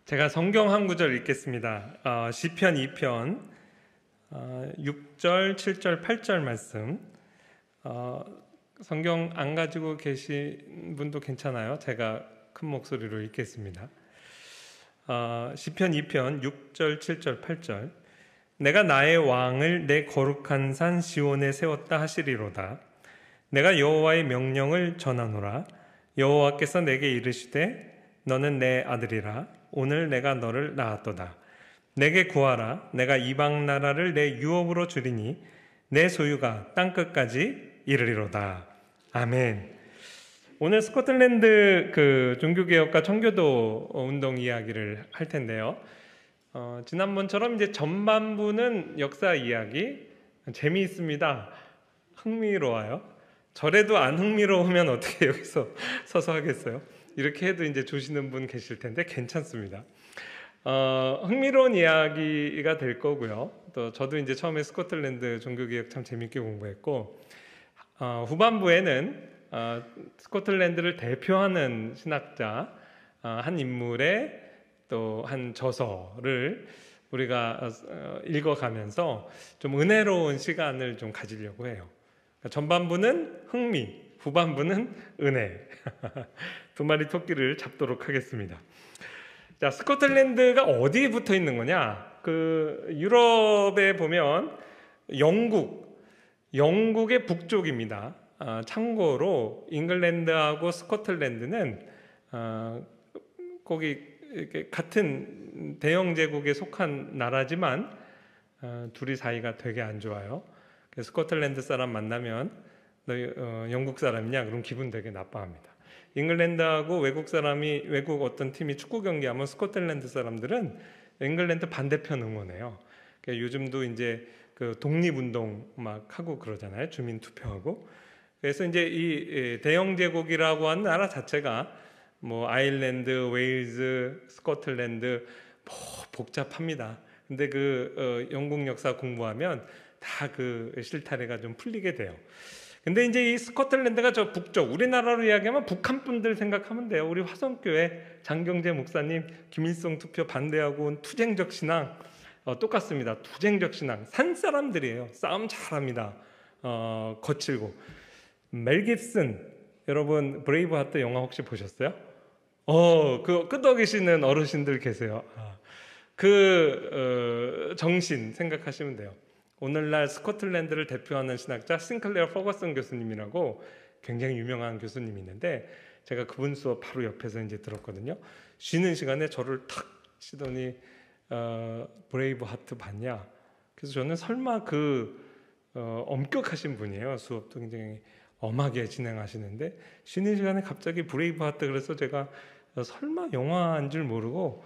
제가 성경 한 구절 읽겠습니다. 시편 2편 6절, 7절, 8절 말씀. 성경 안 가지고 계신 분도 괜찮아요. 제가 큰 목소리로 읽겠습니다. 시편 2편 6절, 7절, 8절. 내가 나의 왕을 내 거룩한 산 시온에 세웠다 하시리로다. 내가 여호와의 명령을 전하노라. 여호와께서 내게 이르시되 너는 내 아들이라. 오늘 내가 너를 낳았도다. 내게 구하라. 내가 이방 나라를 내 유업으로 주리니 내 소유가 땅끝까지 이르리로다. 아멘. 오늘 스코틀랜드 종교개혁과 청교도 운동 이야기를 할 텐데요. 지난번처럼 이제 전반부는 역사 이야기, 재미있습니다. 흥미로워요. 저래도 안 흥미로우면 어떻게 여기서 서서 하겠어요? 이렇게 해도 이제 조시는 분 계실 텐데 괜찮습니다. 흥미로운 이야기가 될 거고요. 또 저도 이제 처음에 스코틀랜드 종교개혁 참 재밌게 공부했고, 후반부에는 스코틀랜드를 대표하는 신학자 한 인물의 또 한 저서를 우리가 읽어가면서 좀 은혜로운 시간을 좀 가지려고 해요. 그러니까 전반부는 흥미, 후반부는 은혜. 두 마리 토끼를 잡도록 하겠습니다. 자, 스코틀랜드가 어디에 붙어 있는 거냐? 유럽에 보면 영국의 북쪽입니다. 참고로 잉글랜드하고 스코틀랜드는 거기 이렇게 같은 대영 제국에 속한 나라지만 둘이 사이가 되게 안 좋아요. 스코틀랜드 사람 만나면 너 영국 사람이냐? 그럼 기분 되게 나빠합니다. 잉글랜드하고 외국 어떤 팀이 축구 경기하면 스코틀랜드 사람들은 잉글랜드 반대편 응원해요. 그러니까 요즘도 이제 독립운동 막 하고 그러잖아요. 주민 투표하고. 그래서 이제 이 대영 제국이라고 하는 나라 자체가 뭐 아일랜드, 웨일즈, 스코틀랜드 복잡합니다. 근데 영국 역사 공부하면 다 실타래가 좀 풀리게 돼요. 근데 이제 이 스코틀랜드가 저 북쪽, 우리나라로 이야기하면 북한 분들 생각하면 돼요. 우리 화성교회 장경재 목사님 김일성 투표 반대하고 온 투쟁적 신앙 똑같습니다. 투쟁적 신앙, 산 사람들이에요. 싸움 잘합니다. 거칠고. 멜 깁슨, 여러분 브레이브하트 영화 혹시 보셨어요? 끄덕이시는 어르신들 계세요. 정신 생각하시면 돼요. 오늘날 스코틀랜드를 대표하는 신학자 싱클레어 퍼거슨 교수님이라고 굉장히 유명한 교수님이 있는데, 제가 그분 수업 바로 옆에서 이제 들었거든요. 쉬는 시간에 저를 탁 치더니 브레이브 하트 봤냐? 그래서 저는 설마 엄격하신 분이에요. 수업도 굉장히 엄하게 진행하시는데 쉬는 시간에 갑자기 브레이브 하트, 그래서 제가 설마 영화인 줄 모르고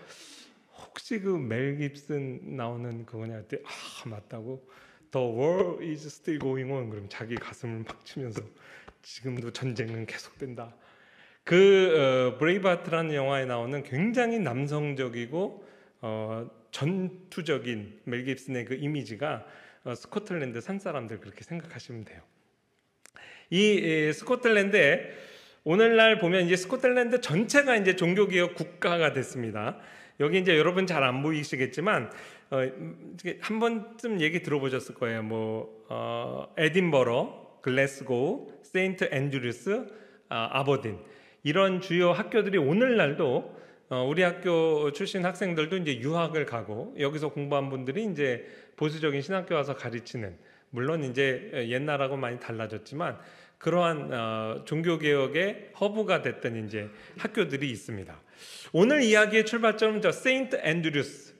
혹시 멜 깁슨 나오는 그거냐 했더니 맞다고. The war is still going on. 그럼 자기 가슴을 막 치면서 지금도 전쟁은 계속된다. 브레이브하트라는 영화에 나오는 굉장히 남성적이고 전투적인 멜 깁슨의 그 이미지가 스코틀랜드 산 사람들 그렇게 생각하시면 돼요. 이 스코틀랜드에 오늘날 보면 이제 스코틀랜드 전체가 이제 종교개혁 국가가 됐습니다. 여기 이제 여러분 잘 안 보이시겠지만 한 번쯤 얘기 들어보셨을 거예요. 에딘버러, 글래스고우, 세인트 앤드류스, 아버딘, 이런 주요 학교들이 오늘날도 우리 학교 출신 학생들도 이제 유학을 가고 여기서 공부한 분들이 이제 보수적인 신학교 와서 가르치는, 물론 이제 옛날하고 많이 달라졌지만 그러한 종교개혁의 허브가 됐던 이제 학교들이 있습니다. 오늘 이야기의 출발점은 저 세인트 앤드류스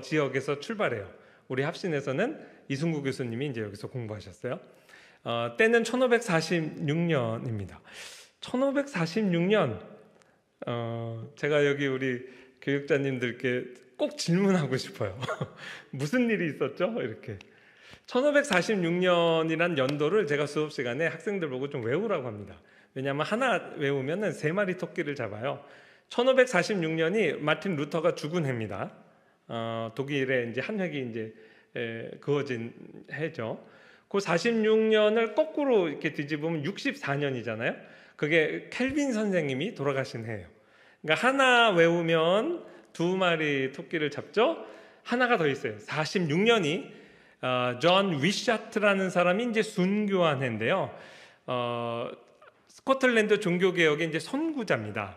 지역에서 출발해요. 우리 합신에서는 이승구 교수님이 이제 여기서 공부하셨어요. 때는 1546년입니다. 1546년 제가 여기 우리 교육자님들께 꼭 질문하고 싶어요. 무슨 일이 있었죠? 이렇게 1546년이란 연도를 제가 수업 시간에 학생들 보고 좀 외우라고 합니다. 왜냐하면 하나 외우면은 3마리 토끼를 잡아요. 1546년이 마틴 루터가 죽은 해입니다. 독일의 이제 한 획이 이제 그어진 해죠. 그 46년을 거꾸로 이렇게 뒤집으면 64년이잖아요. 그게 켈빈 선생님이 돌아가신 해예요. 그러니까 하나 외우면 두 마리 토끼를 잡죠. 하나가 더 있어요. 46년이 존 위샤트라는 사람이 이제 순교한 해인데요. 스코틀랜드 종교개혁의 이제 선구자입니다.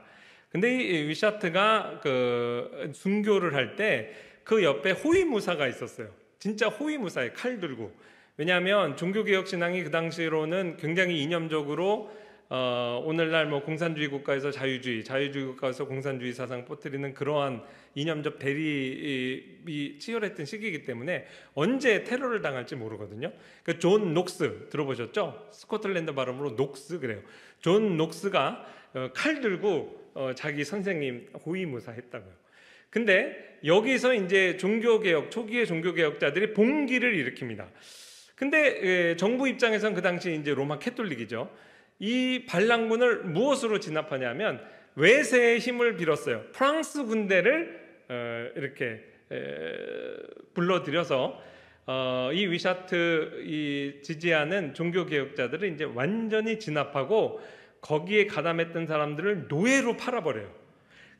근데 이 위샤트가 그 순교를 할 때 그 옆에 호위무사가 있었어요. 진짜 호위무사에 칼 들고. 왜냐하면 종교개혁 신앙이 그 당시로는 굉장히 이념적으로 오늘날 뭐 공산주의 국가에서 자유주의 국가에서 공산주의 사상 퍼뜨리는 그러한 이념적 대립이 치열했던 시기이기 때문에 언제 테러를 당할지 모르거든요. 그러니까 존 녹스 들어보셨죠? 스코틀랜드 발음으로 녹스 그래요. 존 녹스가 칼 들고 자기 선생님 호위무사 했다고요. 근데 여기서 이제 종교개혁 초기의 종교개혁자들이 봉기를 일으킵니다. 근데 정부 입장에서는 그 당시 이제 로마 캐톨릭이죠. 이 반란군을 무엇으로 진압하냐면 외세의 힘을 빌었어요. 프랑스 군대를 이렇게 불러들여서 이 위샤트 이 지지하는 종교개혁자들을 이제 완전히 진압하고 거기에 가담했던 사람들을 노예로 팔아버려요.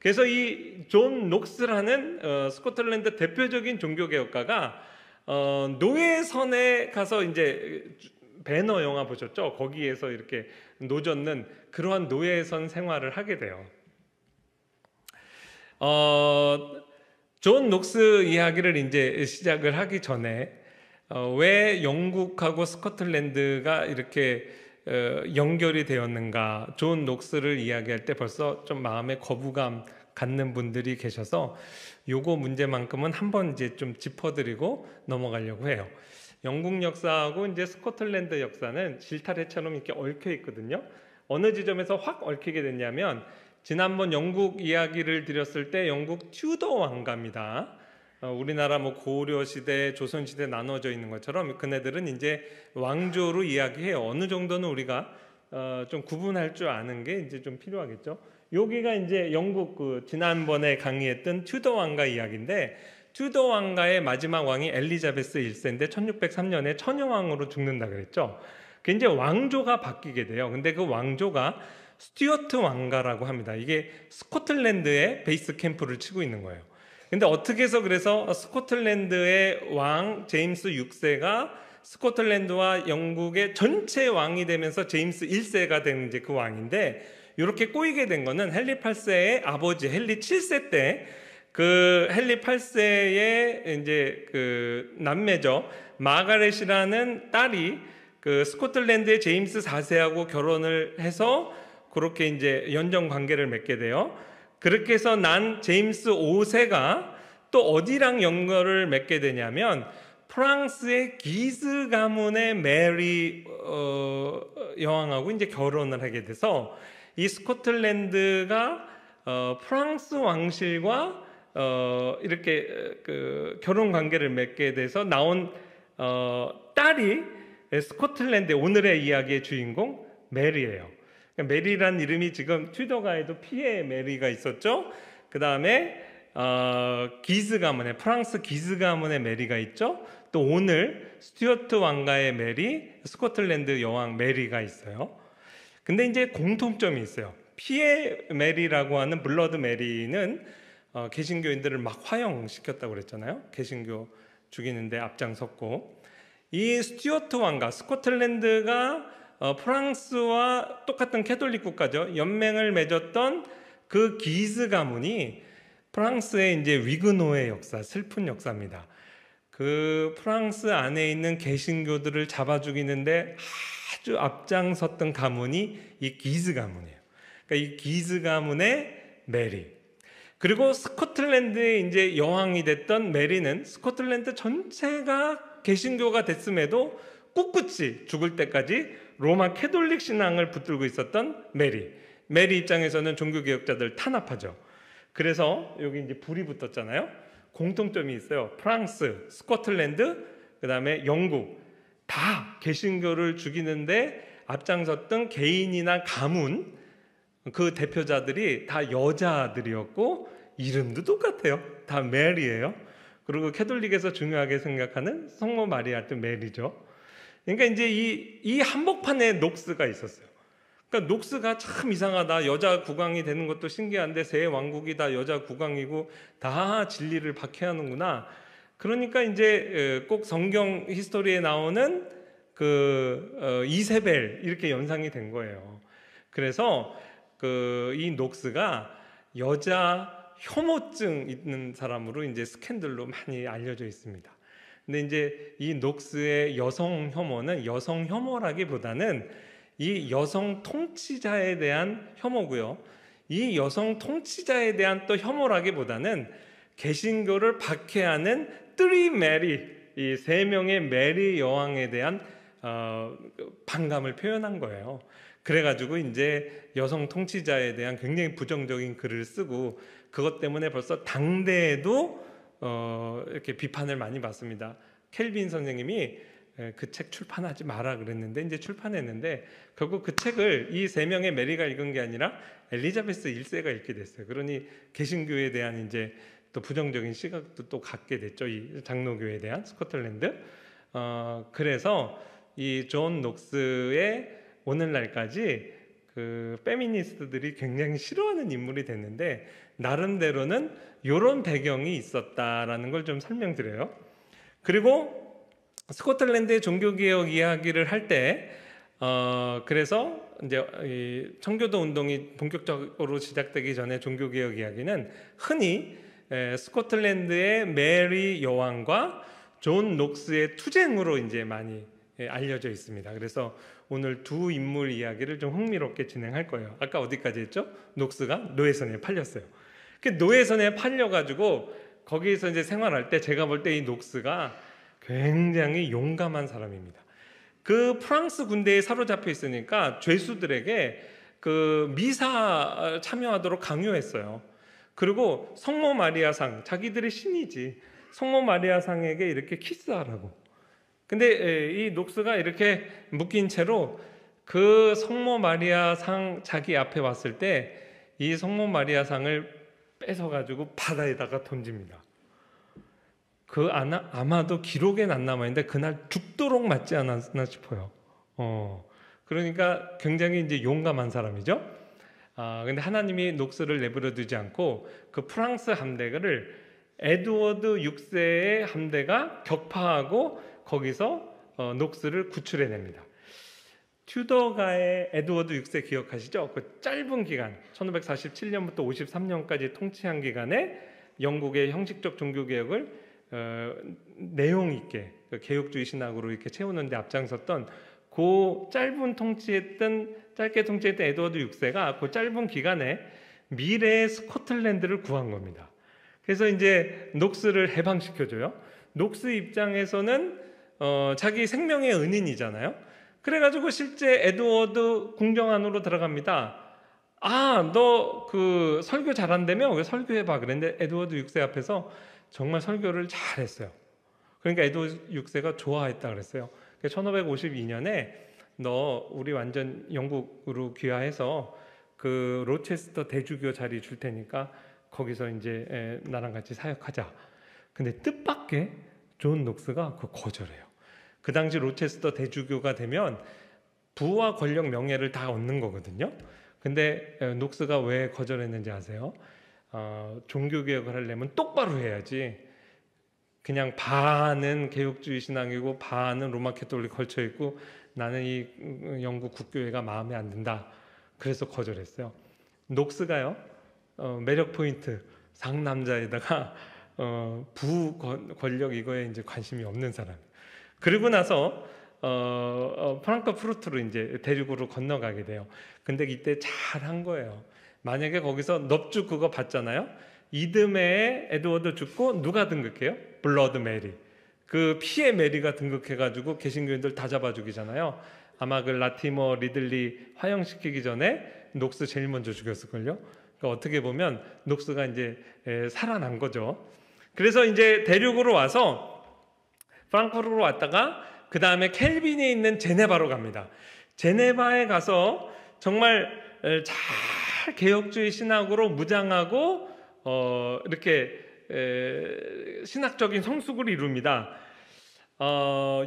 그래서 이 존 녹스라는 스코틀랜드 대표적인 종교개혁가가 노예선에 가서 이제 배너 영화 보셨죠? 거기에서 이렇게 노젓는 그러한 노예선 생활을 하게 돼요. 존 녹스 이야기를 이제 시작을 하기 전에 왜 영국하고 스코틀랜드가 이렇게 연결이 되었는가? 존 녹스를 이야기할 때 벌써 좀 마음에 거부감 갖는 분들이 계셔서 요거 문제만큼은 한번 이제 좀 짚어드리고 넘어가려고 해요. 영국 역사하고 이제 스코틀랜드 역사는 실타래처럼 이렇게 얽혀 있거든요. 어느 지점에서 확 얽히게 됐냐면 지난번 영국 이야기를 드렸을 때 영국 튜더 왕가입니다. 우리나라 뭐 고려 시대, 조선 시대 나눠져 있는 것처럼 그네들은 이제 왕조로 이야기해요. 어느 정도는 우리가 좀 구분할 줄 아는 게 이제 좀 필요하겠죠. 여기가 이제 영국 그 지난번에 강의했던 튜더 왕가 이야기인데 튜더 왕가의 마지막 왕이 엘리자베스 1세인데 1603년에 처녀왕으로 죽는다 그랬죠. 그 이제 왕조가 바뀌게 돼요. 근데 그 왕조가 스튜어트 왕가라고 합니다. 이게 스코틀랜드에 베이스 캠프를 치고 있는 거예요. 근데 어떻게 해서 그래서 스코틀랜드의 왕 제임스 6세가 스코틀랜드와 영국의 전체 왕이 되면서 제임스 1세가 된 이제 그 왕인데 이렇게 꼬이게 된 거는 헨리 8세의 아버지 헨리 7세 때 그 헨리 8세의 이제 그 남매죠. 마가렛이라는 딸이 그 스코틀랜드의 제임스 4세하고 결혼을 해서 그렇게 이제 연정 관계를 맺게 돼요. 그렇게 해서 난 제임스 5세가 또 어디랑 연결을 맺게 되냐면 프랑스의 기즈 가문의 메리 여왕하고 이제 결혼을 하게 돼서 이 스코틀랜드가 프랑스 왕실과 이렇게 그 결혼 관계를 맺게 돼서 나온 딸이 스코틀랜드 오늘의 이야기의 주인공 메리예요. 메리란 이름이 지금 튜더가에도 피에 메리가 있었죠. 그 다음에 기즈 가문의 프랑스 기즈 가문의 메리가 있죠. 또 오늘 스튜어트 왕가의 메리, 스코틀랜드 여왕 메리가 있어요. 근데 이제 공통점이 있어요. 피에 메리라고 하는 블러드 메리는 개신교인들을 막 화형시켰다고 그랬잖아요. 개신교 죽이는데 앞장섰고 이 스튜어트 왕가 스코틀랜드가 프랑스와 똑같은 캐톨릭 국가죠. 연맹을 맺었던 그 기즈 가문이 프랑스의 이제 위그노의 역사, 슬픈 역사입니다. 그 프랑스 안에 있는 개신교들을 잡아 죽이는데 아주 앞장섰던 가문이 이 기즈 가문이에요. 그러니까 이 기즈 가문의 메리. 그리고 스코틀랜드의 이제 여왕이 됐던 메리는 스코틀랜드 전체가 개신교가 됐음에도 꿋꿋이 죽을 때까지 로마 캐톨릭 신앙을 붙들고 있었던 메리. 메리 입장에서는 종교개혁자들 탄압하죠. 그래서 여기 이제 불이 붙었잖아요. 공통점이 있어요. 프랑스, 스코틀랜드, 그 다음에 영국 다 개신교를 죽이는데 앞장섰던 개인이나 가문 그 대표자들이 다 여자들이었고 이름도 똑같아요. 다 메리예요. 그리고 캐톨릭에서 중요하게 생각하는 성모 마리아 또 메리죠. 그러니까 이제 이 한복판에 녹스가 있었어요. 그러니까 녹스가 참 이상하다. 여자 국왕이 되는 것도 신기한데 새 왕국이 다 여자 국왕이고 다 진리를 박해하는구나. 그러니까 이제 꼭 성경 히스토리에 나오는 그 이세벨 이렇게 연상이 된 거예요. 그래서 이 녹스가 여자 혐오증 있는 사람으로 이제 스캔들로 많이 알려져 있습니다. 근데 이제 이 녹스의 여성 혐오는 여성 혐오라기보다는 이 여성 통치자에 대한 혐오고요. 이 여성 통치자에 대한 또 혐오라기보다는 개신교를 박해하는 뜨리 메리, 이 세 명의 메리 여왕에 대한 반감을 표현한 거예요. 그래가지고 이제 여성 통치자에 대한 굉장히 부정적인 글을 쓰고 그것 때문에 벌써 당대에도 이렇게 비판을 많이 받습니다. 켈빈 선생님이 그 책 출판하지 마라 그랬는데 이제 출판했는데 결국 그 책을 이 세 명의 메리가 읽은 게 아니라 엘리자베스 1세가 읽게 됐어요. 그러니 개신교에 대한 이제 또 부정적인 시각도 또 갖게 됐죠. 이 장로교에 대한 스코틀랜드. 그래서 이 존 녹스의 오늘날까지 그 페미니스트들이 굉장히 싫어하는 인물이 됐는데 나름대로는 이런 배경이 있었다라는 걸 좀 설명드려요. 그리고 스코틀랜드의 종교개혁 이야기를 할 때 그래서 이제 이 청교도 운동이 본격적으로 시작되기 전에 종교개혁 이야기는 흔히 스코틀랜드의 메리 여왕과 존 녹스의 투쟁으로 이제 많이 알려져 있습니다. 그래서 오늘 두 인물 이야기를 좀 흥미롭게 진행할 거예요. 아까 어디까지 했죠? 녹스가 노예선에 팔렸어요. 그 노예선에 팔려가지고 거기에서 이제 생활할 때 제가 볼 때 이 녹스가 굉장히 용감한 사람입니다. 그 프랑스 군대에 사로잡혀 있으니까 죄수들에게 그 미사 참여하도록 강요했어요. 그리고 성모 마리아상, 자기들의 신이지, 성모 마리아상에게 이렇게 키스하라고. 근데 이 녹스가 이렇게 묶인 채로 그 성모 마리아상 자기 앞에 왔을 때 이 성모 마리아상을 뺏어가지고 바다에다가 던집니다. 아마도 기록엔 안 남아있는데 그날 죽도록 맞지 않았나 싶어요. 그러니까 굉장히 이제 용감한 사람이죠. 근데 하나님이 녹스를 내버려 두지 않고 그 프랑스 함대를 에드워드 6세의 함대가 격파하고 거기서 녹스를 구출해냅니다. 튜더가의 에드워드 6세 기억하시죠? 그 짧은 기간 1547년부터 53년까지 통치한 기간에 영국의 형식적 종교개혁을 내용 있게 개혁주의 신학으로 이렇게 채우는 데 앞장섰던 그 짧게 통치했던 에드워드 6세가 그 짧은 기간에 미래의 스코틀랜드를 구한 겁니다. 그래서 이제 녹스를 해방시켜줘요. 녹스 입장에서는 자기 생명의 은인이잖아요. 그래가지고 실제 에드워드 궁정 안으로 들어갑니다. 너 그 설교 잘한다며? 왜 설교해봐? 그랬는데 에드워드 6세 앞에서 정말 설교를 잘했어요. 그러니까 에드워드 6세가 좋아했다 그랬어요. 1552년에 너 우리 완전 영국으로 귀화해서 그 로체스터 대주교 자리 줄 테니까 거기서 이제 나랑 같이 사역하자. 근데 뜻밖의 존 녹스가 그거 거절해요. 그 당시 로체스터 대주교가 되면 부와 권력 명예를 다 얻는 거거든요. 근데 녹스가 왜 거절했는지 아세요? 종교개혁을 하려면 똑바로 해야지 그냥 반은 개혁주의 신앙이고 반은 로마 캐톨릭 걸쳐있고 나는 이 영국 국교회가 마음에 안 든다. 그래서 거절했어요. 녹스가요 매력 포인트 상남자에다가 부 권력 이거에 이제 관심이 없는 사람. 그리고 나서 프랑크푸르트로 이제 대륙으로 건너가게 돼요. 근데 이때 잘한 거예요. 만약에 거기서 넙죽 그거 봤잖아요. 이듬해에 에드워드 죽고 누가 등극해요? 블러드 메리. 그 피의 메리가 등극해가지고 개신교인들 다 잡아 죽이잖아요. 아마 그 라티머 리들리 화형시키기 전에 녹스 제일 먼저 죽였을걸요. 그러니까 어떻게 보면 녹스가 이제 살아난 거죠. 그래서 이제 대륙으로 와서 프랑크푸르트로 왔다가 그 다음에 켈빈이 있는 제네바로 갑니다. 제네바에 가서 정말 잘 개혁주의 신학으로 무장하고 이렇게 신학적인 성숙을 이룹니다.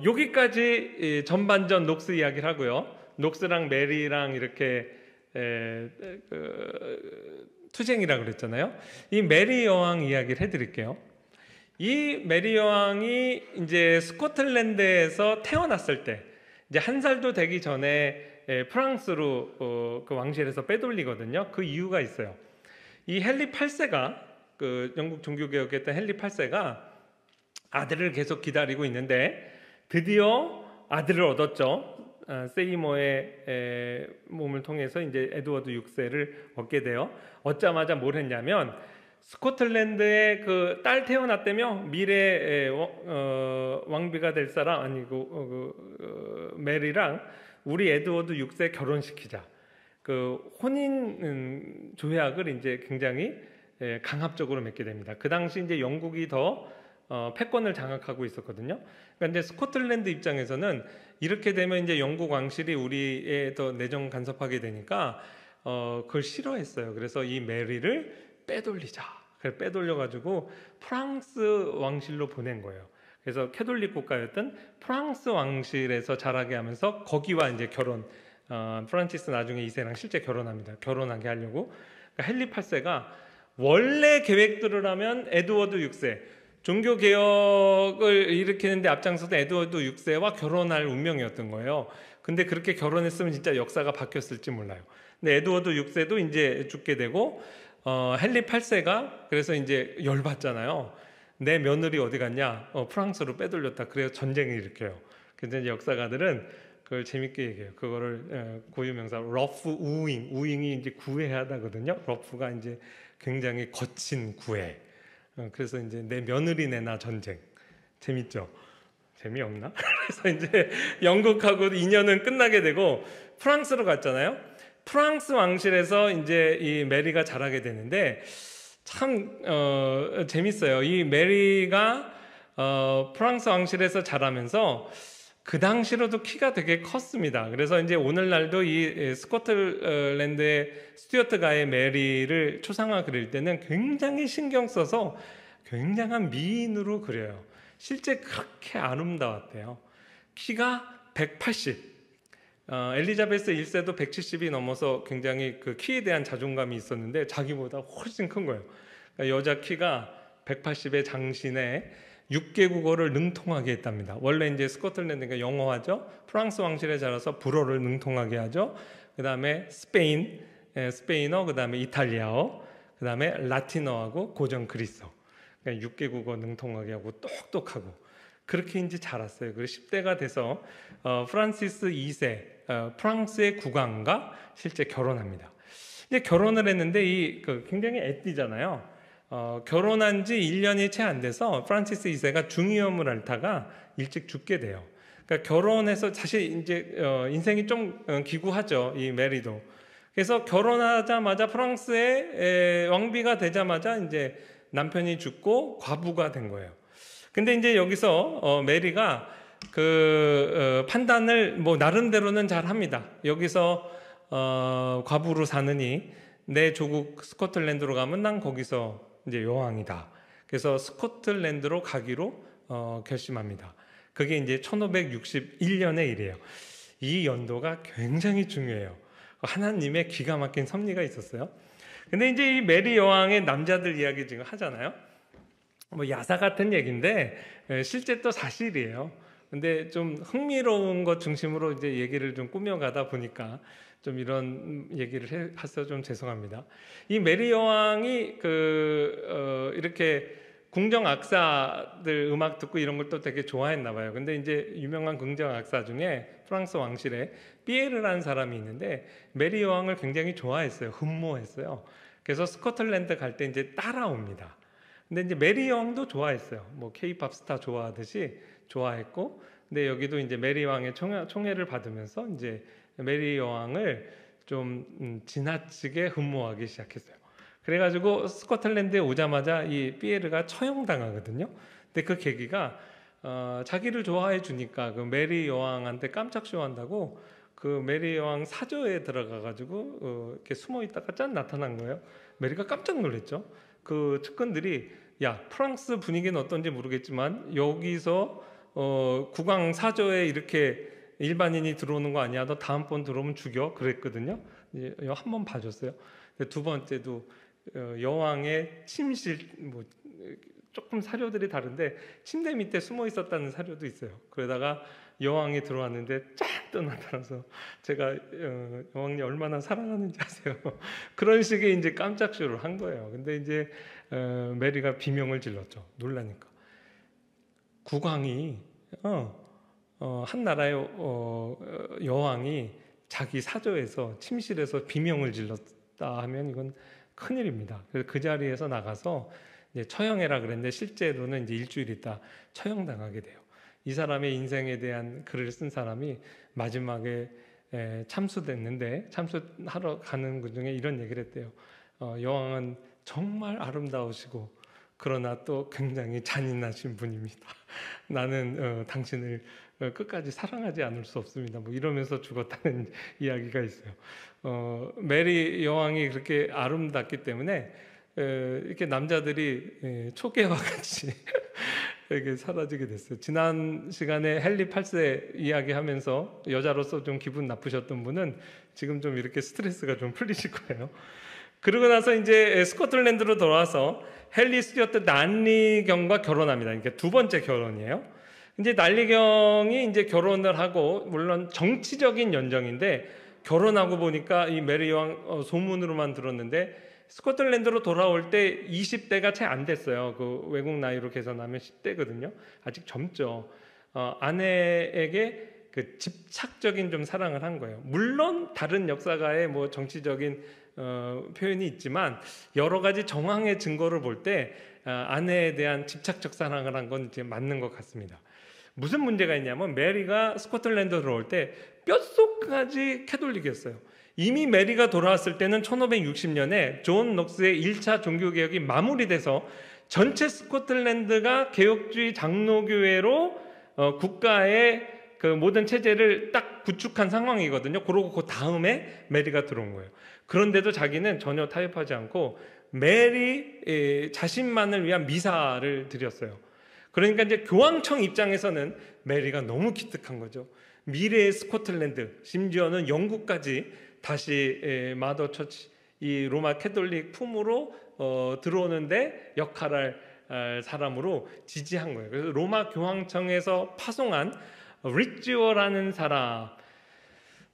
여기까지 전반전 녹스 이야기를 하고요. 녹스랑 메리랑 이렇게 투쟁이라 그랬잖아요. 이 메리 여왕 이야기를 해드릴게요. 이 메리 여왕이 이제 스코틀랜드에서 태어났을 때 이제 한 살도 되기 전에 프랑스로 그 왕실에서 빼돌리거든요. 그 이유가 있어요. 이 헨리 8세가 그 영국 종교개혁했던 헨리 8세가 아들을 계속 기다리고 있는데 드디어 아들을 얻었죠. 세이머의 몸을 통해서 이제 에드워드 6세를 얻게 돼요. 얻자마자 뭘 했냐면 스코틀랜드에 그 딸 태어났다며 미래 왕비가 될 사람 아니고 메리랑 우리 에드워드 6세 결혼시키자. 그 혼인 조약을 이제 굉장히 강압적으로 맺게 됩니다. 그 당시 이제 영국이 더 패권을 장악하고 있었거든요. 그런데 이제 스코틀랜드 입장에서는 이렇게 되면 이제 영국 왕실이 우리에 더 내정 간섭하게 되니까 그걸 싫어했어요. 그래서 이 메리를 빼돌리자. 그래서 빼돌려가지고 프랑스 왕실로 보낸 거예요. 그래서 캐톨릭 국가였던 프랑스 왕실에서 자라게 하면서 거기와 이제 프란치스 나중에 2세랑 실제 결혼합니다. 결혼하게 하려고. 그러니까 헨리 8세가 원래 계획대로 하면 에드워드 6세 종교 개혁을 일으키는데 앞장서던 에드워드 6세와 결혼할 운명이었던 거예요. 근데 그렇게 결혼했으면 진짜 역사가 바뀌었을지 몰라요. 근데 에드워드 6세도 이제 죽게 되고 헨리 8세가 그래서 이제 열받잖아요. 내 며느리 어디 갔냐? 프랑스로 빼돌렸다. 그래서 전쟁을 일으켜요. 근데 이제 역사가들은 그걸 재밌게 얘기해요. 그거를 고유명사 러프 우잉, 우잉이 이제 구애하다거든요. 러프가 이제 굉장히 거친 구애. 그래서 이제 내 며느리 내놔 전쟁. 재밌죠? 재미없나? 그래서 이제 영국하고 인연은 끝나게 되고 프랑스로 갔잖아요. 프랑스 왕실에서 이제 이 메리가 자라게 되는데 참 재밌어요. 이 메리가 프랑스 왕실에서 자라면서 그 당시로도 키가 되게 컸습니다. 그래서 이제 오늘날도 이 스코틀랜드의 스튜어트가의 메리를 초상화 그릴 때는 굉장히 신경 써서 굉장한 미인으로 그려요. 실제 그렇게 아름다웠대요. 키가 180. 엘리자베스 1세도 170이 넘어서 굉장히 그 키에 대한 자존감이 있었는데 자기보다 훨씬 큰 거예요. 그러니까 여자 키가 180의 장신에 6개 국어를 능통하게 했답니다. 원래 이제 스코틀랜드가 영어하죠. 프랑스 왕실에 자라서 불어를 능통하게 하죠. 그 다음에 스페인어, 그 다음에 이탈리아어, 그 다음에 라틴어하고 고전 그리스어. 그러니까 6개 국어 능통하게 하고 똑똑하고 그렇게 이제 자랐어요. 그리고 10대가 돼서 프란시스 2세 프랑스의 국왕과 실제 결혼합니다. 이제 결혼을 했는데 굉장히 애띠잖아요. 결혼한 지 1년이 채 안 돼서 프란시스 2세가 중이염을 앓다가 일찍 죽게 돼요. 그러니까 결혼해서 사실 이제 인생이 좀 기구하죠. 이 메리도. 그래서 결혼하자마자 프랑스의 왕비가 되자마자 이제 남편이 죽고 과부가 된 거예요. 근데 이제 여기서 메리가 그 판단을 뭐 나름대로는 잘 합니다. 여기서 과부로 사느니 내 조국 스코틀랜드로 가면 난 거기서 이제 여왕이다. 그래서 스코틀랜드로 가기로 결심합니다. 그게 이제 1561년의 일이에요. 이 연도가 굉장히 중요해요. 하나님의 기가 막힌 섭리가 있었어요. 근데 이제 이 메리 여왕의 남자들 이야기 지금 하잖아요. 뭐 야사 같은 얘기인데 실제 또 사실이에요. 근데 좀 흥미로운 것 중심으로 이제 얘기를 좀 꾸며가다 보니까 좀 이런 얘기를 해서 좀 죄송합니다. 이 메리 여왕이 이렇게 궁정 악사들 음악 듣고 이런 걸 또 되게 좋아했나 봐요. 근데 이제 유명한 궁정 악사 중에 프랑스 왕실에 피에르라는 사람이 있는데 메리 여왕을 굉장히 좋아했어요. 흠모했어요. 그래서 스코틀랜드 갈 때 이제 따라옵니다. 근데 이제 메리 여왕도 좋아했어요. 뭐 케이팝 스타 좋아하듯이 좋아했고, 근데 여기도 이제 메리 왕의 총애를 받으면서 이제 메리 여왕을 좀 지나치게 흠모하기 시작했어요. 그래가지고 스코틀랜드에 오자마자 이 피에르가 처형당하거든요. 근데 그 계기가 자기를 좋아해 주니까 그 메리 여왕한테 깜짝 쇼한다고 그 메리 여왕 사저에 들어가가지고 이렇게 숨어 있다가 짠 나타난 거예요. 메리가 깜짝 놀랐죠. 그 측근들이 야, 프랑스 분위기는 어떤지 모르겠지만 여기서 국왕 사저에 이렇게 일반인이 들어오는 거 아니야. 너 다음번 들어오면 죽여. 그랬거든요. 이제 한 번 봐줬어요. 근데 두 번째도 여왕의 침실 뭐 조금 사료들이 다른데 침대 밑에 숨어 있었다는 사료도 있어요. 그러다가 여왕이 들어왔는데 쫙 떠나타나서 제가 여왕님 얼마나 사랑하는지 아세요? 그런 식의 이제 깜짝 쇼를 한 거예요. 근데 이제 메리가 비명을 질렀죠. 놀라니까. 국왕이 한 나라의 여왕이 자기 사저에서 침실에서 비명을 질렀다 하면 이건 큰일입니다. 그래서 그 자리에서 나가서 이제 처형해라 그랬는데 실제로는 이제 일주일 있다 처형당하게 돼요. 이 사람의 인생에 대한 글을 쓴 사람이 마지막에 참수됐는데 참수하러 가는 그 중에 이런 얘기를 했대요. 여왕은 정말 아름다우시고 그러나 또 굉장히 잔인하신 분입니다. 나는 당신을 끝까지 사랑하지 않을 수 없습니다. 뭐 이러면서 죽었다는 이야기가 있어요. 메리 여왕이 그렇게 아름답기 때문에 이렇게 남자들이 초계와 같이 이렇게 사라지게 됐어요. 지난 시간에 헨리 8세 이야기하면서 여자로서 좀 기분 나쁘셨던 분은 지금 좀 이렇게 스트레스가 좀 풀리실 거예요. 그러고 나서 이제 스코틀랜드로 돌아와서 헨리 스튜어트 난리경과 결혼합니다. 그러니까 두 번째 결혼이에요. 이제 난리경이 이제 결혼을 하고 물론 정치적인 연정인데 결혼하고 보니까 이 메리 여왕 소문으로만 들었는데 스코틀랜드로 돌아올 때 20대가 채 안 됐어요. 그 외국 나이로 계산하면 10대거든요. 아직 젊죠. 아내에게 그 집착적인 좀 사랑을 한 거예요. 물론 다른 역사가의 뭐 정치적인 표현이 있지만 여러 가지 정황의 증거를 볼 때 아내에 대한 집착적 사랑을 한 건 이제 맞는 것 같습니다. 무슨 문제가 있냐면 메리가 스코틀랜드 들어올 때 뼛속까지 캐톨릭이었어요. 이미 메리가 돌아왔을 때는 1560년에 존 녹스의 1차 종교개혁이 마무리돼서 전체 스코틀랜드가 개혁주의 장로교회로 국가의 그 모든 체제를 딱 구축한 상황이거든요. 그러고 그 다음에 메리가 들어온 거예요. 그런데도 자기는 전혀 타협하지 않고 메리 자신만을 위한 미사를 드렸어요. 그러니까 이제 교황청 입장에서는 메리가 너무 기특한 거죠. 미래의 스코틀랜드, 심지어는 영국까지 다시 마더 처치, 이 로마 캐톨릭 품으로 들어오는데 역할을 할 사람으로 지지한 거예요. 그래서 로마 교황청에서 파송한 리지오라는 사람,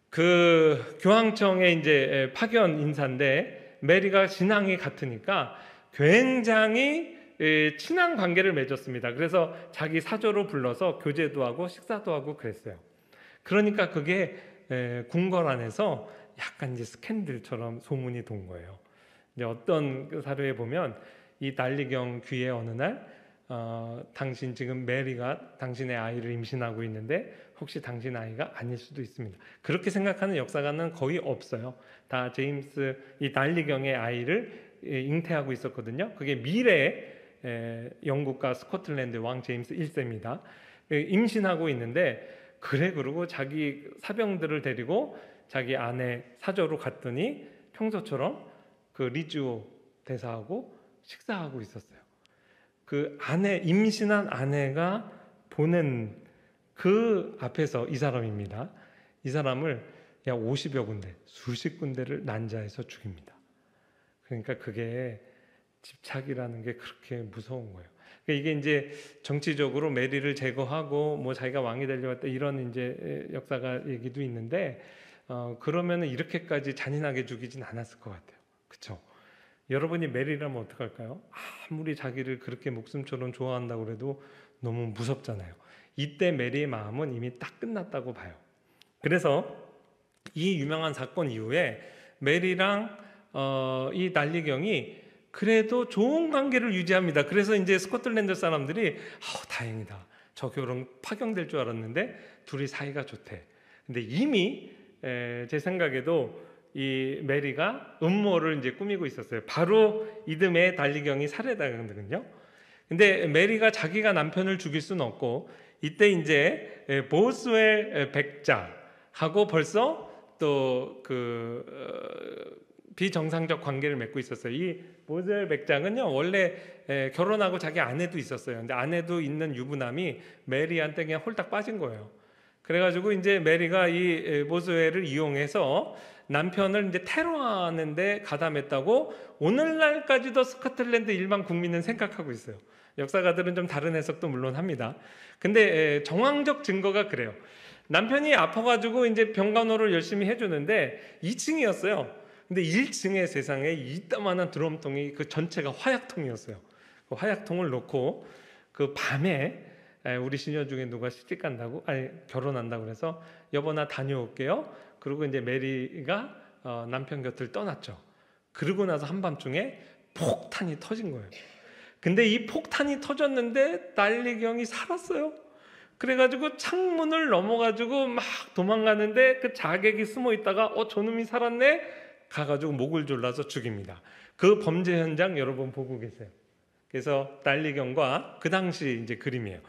그 교황청의 이제 파견 인사인데 메리가 신앙이 같으니까 굉장히 친한 관계를 맺었습니다. 그래서 자기 사저로 불러서 교제도 하고 식사도 하고 그랬어요. 그러니까 그게 궁궐 안에서 약간 이제 스캔들처럼 소문이 돈 거예요. 이제 어떤 그 사료에 보면 이 난리경 귀에 어느 날 당신 지금 메리가 당신의 아이를 임신하고 있는데 혹시 당신 아이가 아닐 수도 있습니다. 그렇게 생각하는 역사가는 거의 없어요. 다 제임스 이 난리경의 아이를 잉태하고 있었거든요. 그게 미래의 영국과 스코틀랜드 왕 제임스 1세입니다. 임신하고 있는데 그래 그러고 자기 사병들을 데리고 자기 아내 사저로 갔더니 평소처럼 그 리지오 대사하고 식사하고 있었어요. 그 아내 임신한 아내가 보낸 그 앞에서 이 사람입니다. 이 사람을 약 50여 군데, 수십 군데를 난자해서 죽입니다. 그러니까 그게 집착이라는 게 그렇게 무서운 거예요. 그러니까 이게 이제 정치적으로 메리를 제거하고 뭐 자기가 왕이 되려고 했다 이런 이제 역사가 얘기도 있는데 그러면은 이렇게까지 잔인하게 죽이진 않았을 것 같아요. 그렇죠? 여러분이 메리라면 어떡할까요? 아무리 자기를 그렇게 목숨처럼 좋아한다고 해도 너무 무섭잖아요. 이때 메리의 마음은 이미 딱 끝났다고 봐요. 그래서 이 유명한 사건 이후에 메리랑 이 난리경이 그래도 좋은 관계를 유지합니다. 그래서 이제 스코틀랜드 사람들이 다행이다. 저 결혼 파경될 줄 알았는데 둘이 사이가 좋대. 근데 이미 제 생각에도 이 메리가 음모를 이제 꾸미고 있었어요. 바로 이듬해 난리경이 살해당하거든요. 근데 메리가 자기가 남편을 죽일 수는 없고 이때 이제 보스웰 백자하고 벌써 또 그 비정상적 관계를 맺고 있었어요. 이 보스웰 백장은요 원래 결혼하고 자기 아내도 있었어요. 근데 아내도 있는 유부남이 메리한테 그냥 홀딱 빠진 거예요. 그래가지고 이제 메리가 이 보스웰을 이용해서 남편을 이제 테러하는데 가담했다고 오늘날까지도 스코틀랜드 일반 국민은 생각하고 있어요. 역사가들은 좀 다른 해석도 물론 합니다. 근데 정황적 증거가 그래요. 남편이 아파가지고 이제 병간호를 열심히 해주는데 2층이었어요. 근데 1층에 세상에 이따만한 드럼통이 그 전체가 화약통이었어요. 그 화약통을 놓고 그 밤에 우리 시녀 중에 누가 시집 간다고, 아니 결혼한다고 그래서 여보 나 다녀올게요. 그리고 이제 메리가 남편 곁을 떠났죠. 그러고 나서 한밤중에 폭탄이 터진 거예요. 근데 이 폭탄이 터졌는데 난리경이 살았어요. 그래가지고 창문을 넘어가지고 막 도망가는데 그 자객이 숨어 있다가 저놈이 살았네? 가가지고 목을 졸라서 죽입니다. 그 범죄 현장 여러분 보고 계세요. 그래서 난리경과 그 당시 이제 그림이에요.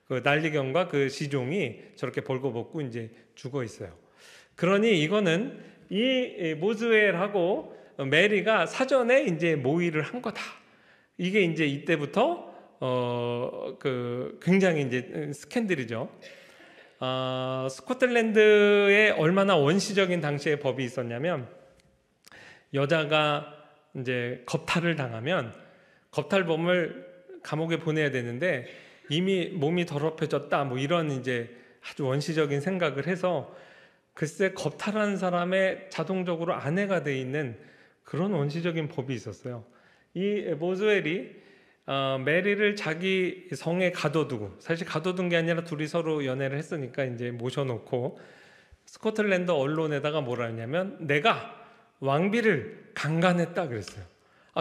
그 난리경과 그 시종이 저렇게 벌거벗고 이제 죽어 있어요. 그러니 이거는 이 보스웰하고 메리가 사전에 이제 모의를 한 거다. 이게 이제 이때부터 그 굉장히 이제 스캔들이죠. 스코틀랜드에 얼마나 원시적인 당시의 법이 있었냐면 여자가 이제 겁탈을 당하면 겁탈범을 감옥에 보내야 되는데 이미 몸이 더럽혀졌다 뭐 이런 이제 아주 원시적인 생각을 해서 글쎄 겁탈한 사람의 자동적으로 아내가 돼 있는 그런 원시적인 법이 있었어요. 이 보스웰이 메리를 자기 성에 가둬두고, 사실 가둬둔 게 아니라 둘이 서로 연애를 했으니까 이제 모셔놓고 스코틀랜드 언론에다가 뭐라 했냐면 내가 왕비를 강간했다 그랬어요.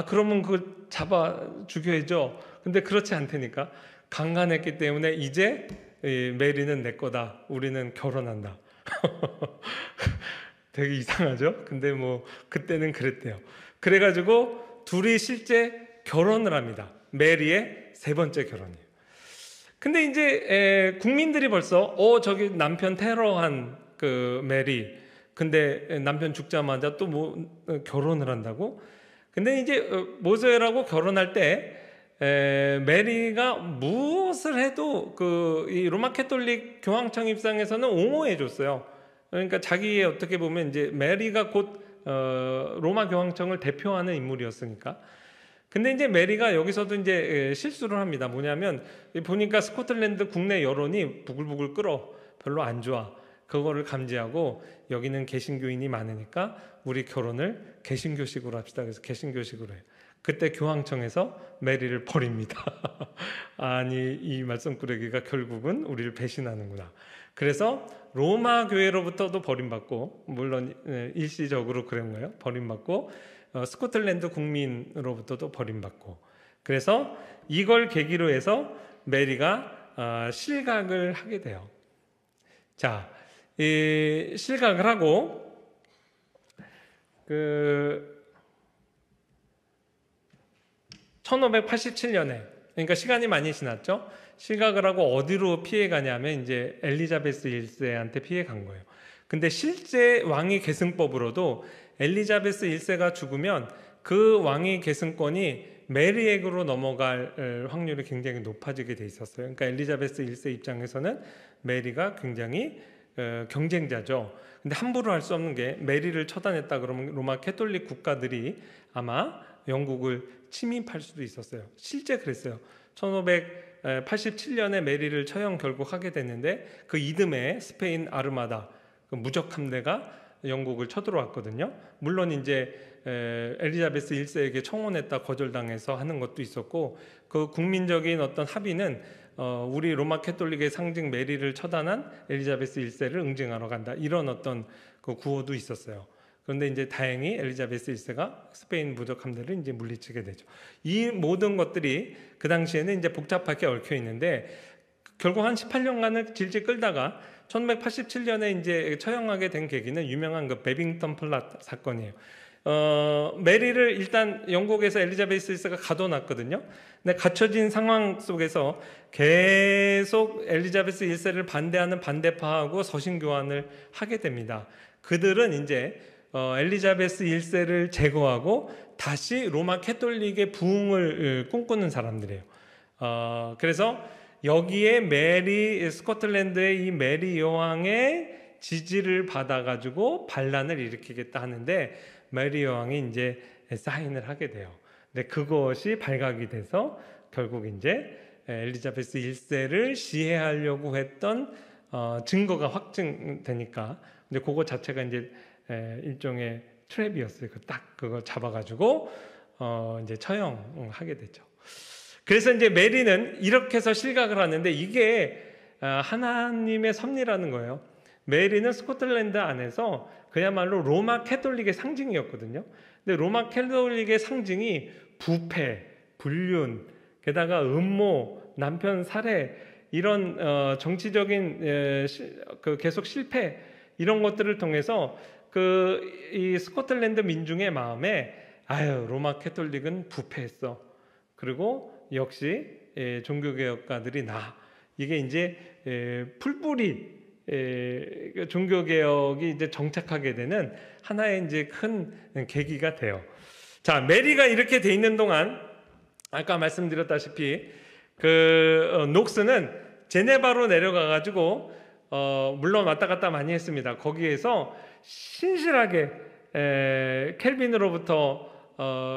그러면 그걸 잡아 죽여야죠. 근데 그렇지 않다니까. 강간했기 때문에 이제 메리는 내 거다. 우리는 결혼한다. 되게 이상하죠? 근데 뭐 그때는 그랬대요. 그래가지고 둘이 실제 결혼을 합니다. 메리의 세 번째 결혼이에요. 근데 이제 국민들이 벌써 저기 남편 테러한 그 메리, 근데 남편 죽자마자 또 뭐 결혼을 한다고? 근데 이제 보스웰하고 결혼할 때 메리가 무엇을 해도 이 로마 캐톨릭 교황청 입장에서는 옹호해 줬어요. 그러니까 자기의 어떻게 보면 이제 메리가 곧 로마 교황청을 대표하는 인물이었으니까. 근데 이제 메리가 여기서도 이제 실수를 합니다. 뭐냐면 보니까 스코틀랜드 국내 여론이 부글부글 끓어. 별로 안 좋아. 그거를 감지하고 여기는 개신교인이 많으니까 우리 결혼을 개신교식으로 합시다. 그래서 개신교식으로 해요. 그때 교황청에서 메리를 버립니다. 아니 이 말썽꾸러기가 결국은 우리를 배신하는구나. 그래서 로마 교회로부터도 버림받고, 물론 일시적으로 그런 거예요. 버림받고 스코틀랜드 국민으로부터도 버림받고. 그래서 이걸 계기로 해서 메리가 실각을 하게 돼요. 자, 이 실각을 하고 1587년에, 그러니까 시간이 많이 지났죠. 실각을 하고 어디로 피해 가냐면 이제 엘리자베스 1세한테 피해 간 거예요. 근데 실제 왕위 계승법으로도 엘리자베스 1세가 죽으면 그 왕위 계승권이 메리에게로 넘어갈 확률이 굉장히 높아지게 돼 있었어요. 그러니까 엘리자베스 1세 입장에서는 메리가 굉장히 경쟁자죠. 근데 함부로 할 수 없는 게 메리를 처단했다 그러면 로마 캐톨릭 국가들이 아마 영국을 침입할 수도 있었어요. 실제 그랬어요. 1587년에 메리를 처형 결국 하게 됐는데 그 이듬해 스페인 아르마다 그 무적 함대가 영국을 쳐들어왔거든요. 물론 이제 엘리자베스 1세에게 청혼했다 거절당해서 하는 것도 있었고, 그 국민적인 어떤 합의는 우리 로마 캐톨릭의 상징 메리를 처단한 엘리자베스 1세를 응징하러 간다, 이런 어떤 그 구호도 있었어요. 그런데 이제 다행히 엘리자베스 1세가 스페인 무적 함대를 이제 물리치게 되죠. 이 모든 것들이 그 당시에는 이제 복잡하게 얽혀 있는데 결국 한 18년간을 질질 끌다가 1587년에 이제 처형하게 된 계기는 유명한 그 베빙턴 플랫 사건이에요. 메리를 일단 영국에서 엘리자베스 1세가 가둬놨거든요. 근데 갇혀진 상황 속에서 계속 엘리자베스 1세를 반대하는 반대파하고 서신 교환을 하게 됩니다. 그들은 이제 엘리자베스 1세를 제거하고 다시 로마 캐톨릭의 부흥을 꿈꾸는 사람들이에요. 그래서 여기에 스코틀랜드의 이 메리 여왕의 지지를 받아가지고 반란을 일으키겠다 하는데 메리 여왕이 이제 사인을 하게 돼요. 근데 그것이 발각이 돼서 결국 이제 엘리자베스 1세를 시해하려고 했던 증거가 확증되니까, 근데 그거 자체가 이제 일종의 트랩이었어요. 딱 그거 잡아가지고 이제 처형하게 되죠. 그래서 이제 메리는 이렇게 해서 실각을 하는데 이게 하나님의 섭리라는 거예요. 메리는 스코틀랜드 안에서 그야말로 로마 캐톨릭의 상징이었거든요. 근데 로마 캐톨릭의 상징이 부패, 불륜, 게다가 음모, 남편 살해, 이런 정치적인 계속 실패, 이런 것들을 통해서 이 스코틀랜드 민중의 마음에 로마 캐톨릭은 부패했어. 그리고 역시 종교개혁가들이 이게 이제 풀뿌리 종교개혁이 이제 정착하게 되는 하나의 이제 큰 계기가 돼요. 자, 메리가 이렇게 돼 있는 동안 아까 말씀드렸다시피 녹스는 제네바로 내려가가지고 물론 왔다 갔다 많이 했습니다. 거기에서 신실하게 켈빈으로부터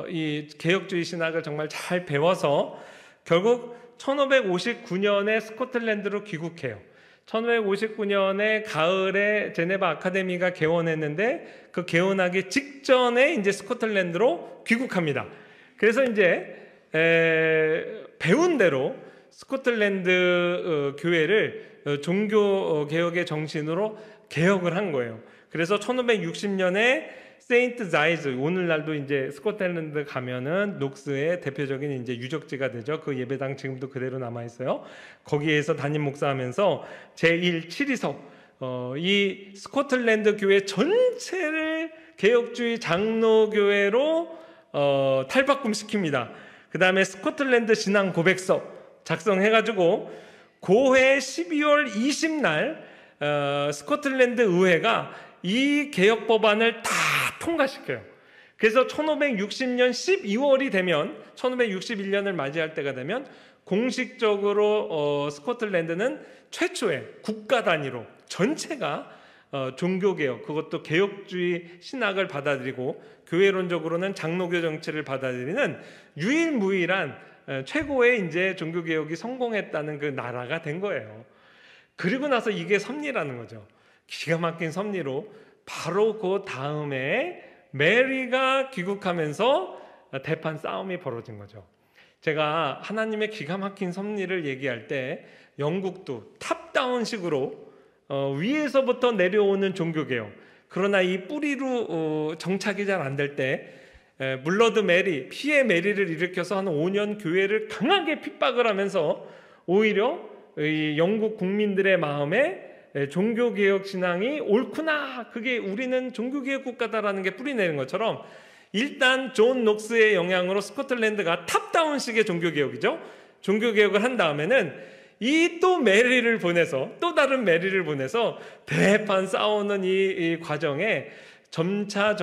이 개혁주의 신학을 정말 잘 배워서 결국 1559년에 스코틀랜드로 귀국해요. 1559년에 가을에 제네바 아카데미가 개원했는데 그 개원하기 직전에 이제 스코틀랜드로 귀국합니다. 그래서 이제 배운 대로 스코틀랜드 교회를 종교 개혁의 정신으로 개혁을 한 거예요. 그래서 1560년에 세인트 자이즈, 오늘날도 이제 스코틀랜드 가면은 녹스의 대표적인 이제 유적지가 되죠. 그 예배당 지금도 그대로 남아 있어요. 거기에서 담임 목사하면서 제1치리석 이 스코틀랜드 교회 전체를 개혁주의 장로교회로 탈바꿈시킵니다. 그 다음에 스코틀랜드 신앙 고백서 작성해가지고 고해 12월 20날 스코틀랜드 의회가 이 개혁 법안을 다 통과시켜요. 그래서 1560년 12월이 되면 1561년을 맞이할 때가 되면 공식적으로 스코틀랜드는 최초의 국가 단위로 전체가 종교개혁, 그것도 개혁주의 신학을 받아들이고 교회론적으로는 장로교 정치를 받아들이는 유일무이한 최고의 이제 종교개혁이 성공했다는 그 나라가 된 거예요. 그리고 나서 이게 섭리라는 거죠. 기가 막힌 섭리로 바로 그 다음에 메리가 귀국하면서 대판 싸움이 벌어진 거죠. 제가 하나님의 기가 막힌 섭리를 얘기할 때 영국도 탑다운식으로 위에서부터 내려오는 종교개혁, 그러나 이 뿌리로 정착이 잘 안 될 때 블러드 메리, 피의 메리를 일으켜서 한 5년 교회를 강하게 핍박을 하면서 오히려 이 영국 국민들의 마음에 종교개혁 신앙이 옳구나, 그게 우리는 종교개혁 국가다라는 게 뿌리내는 것처럼 일단 존 녹스의 영향으로 스코틀랜드가 탑다운식의 종교개혁이죠. 종교개혁을 한 다음에는 이 또 메리를 보내서, 또 다른 메리를 보내서 대판 싸우는 이 과정에 점차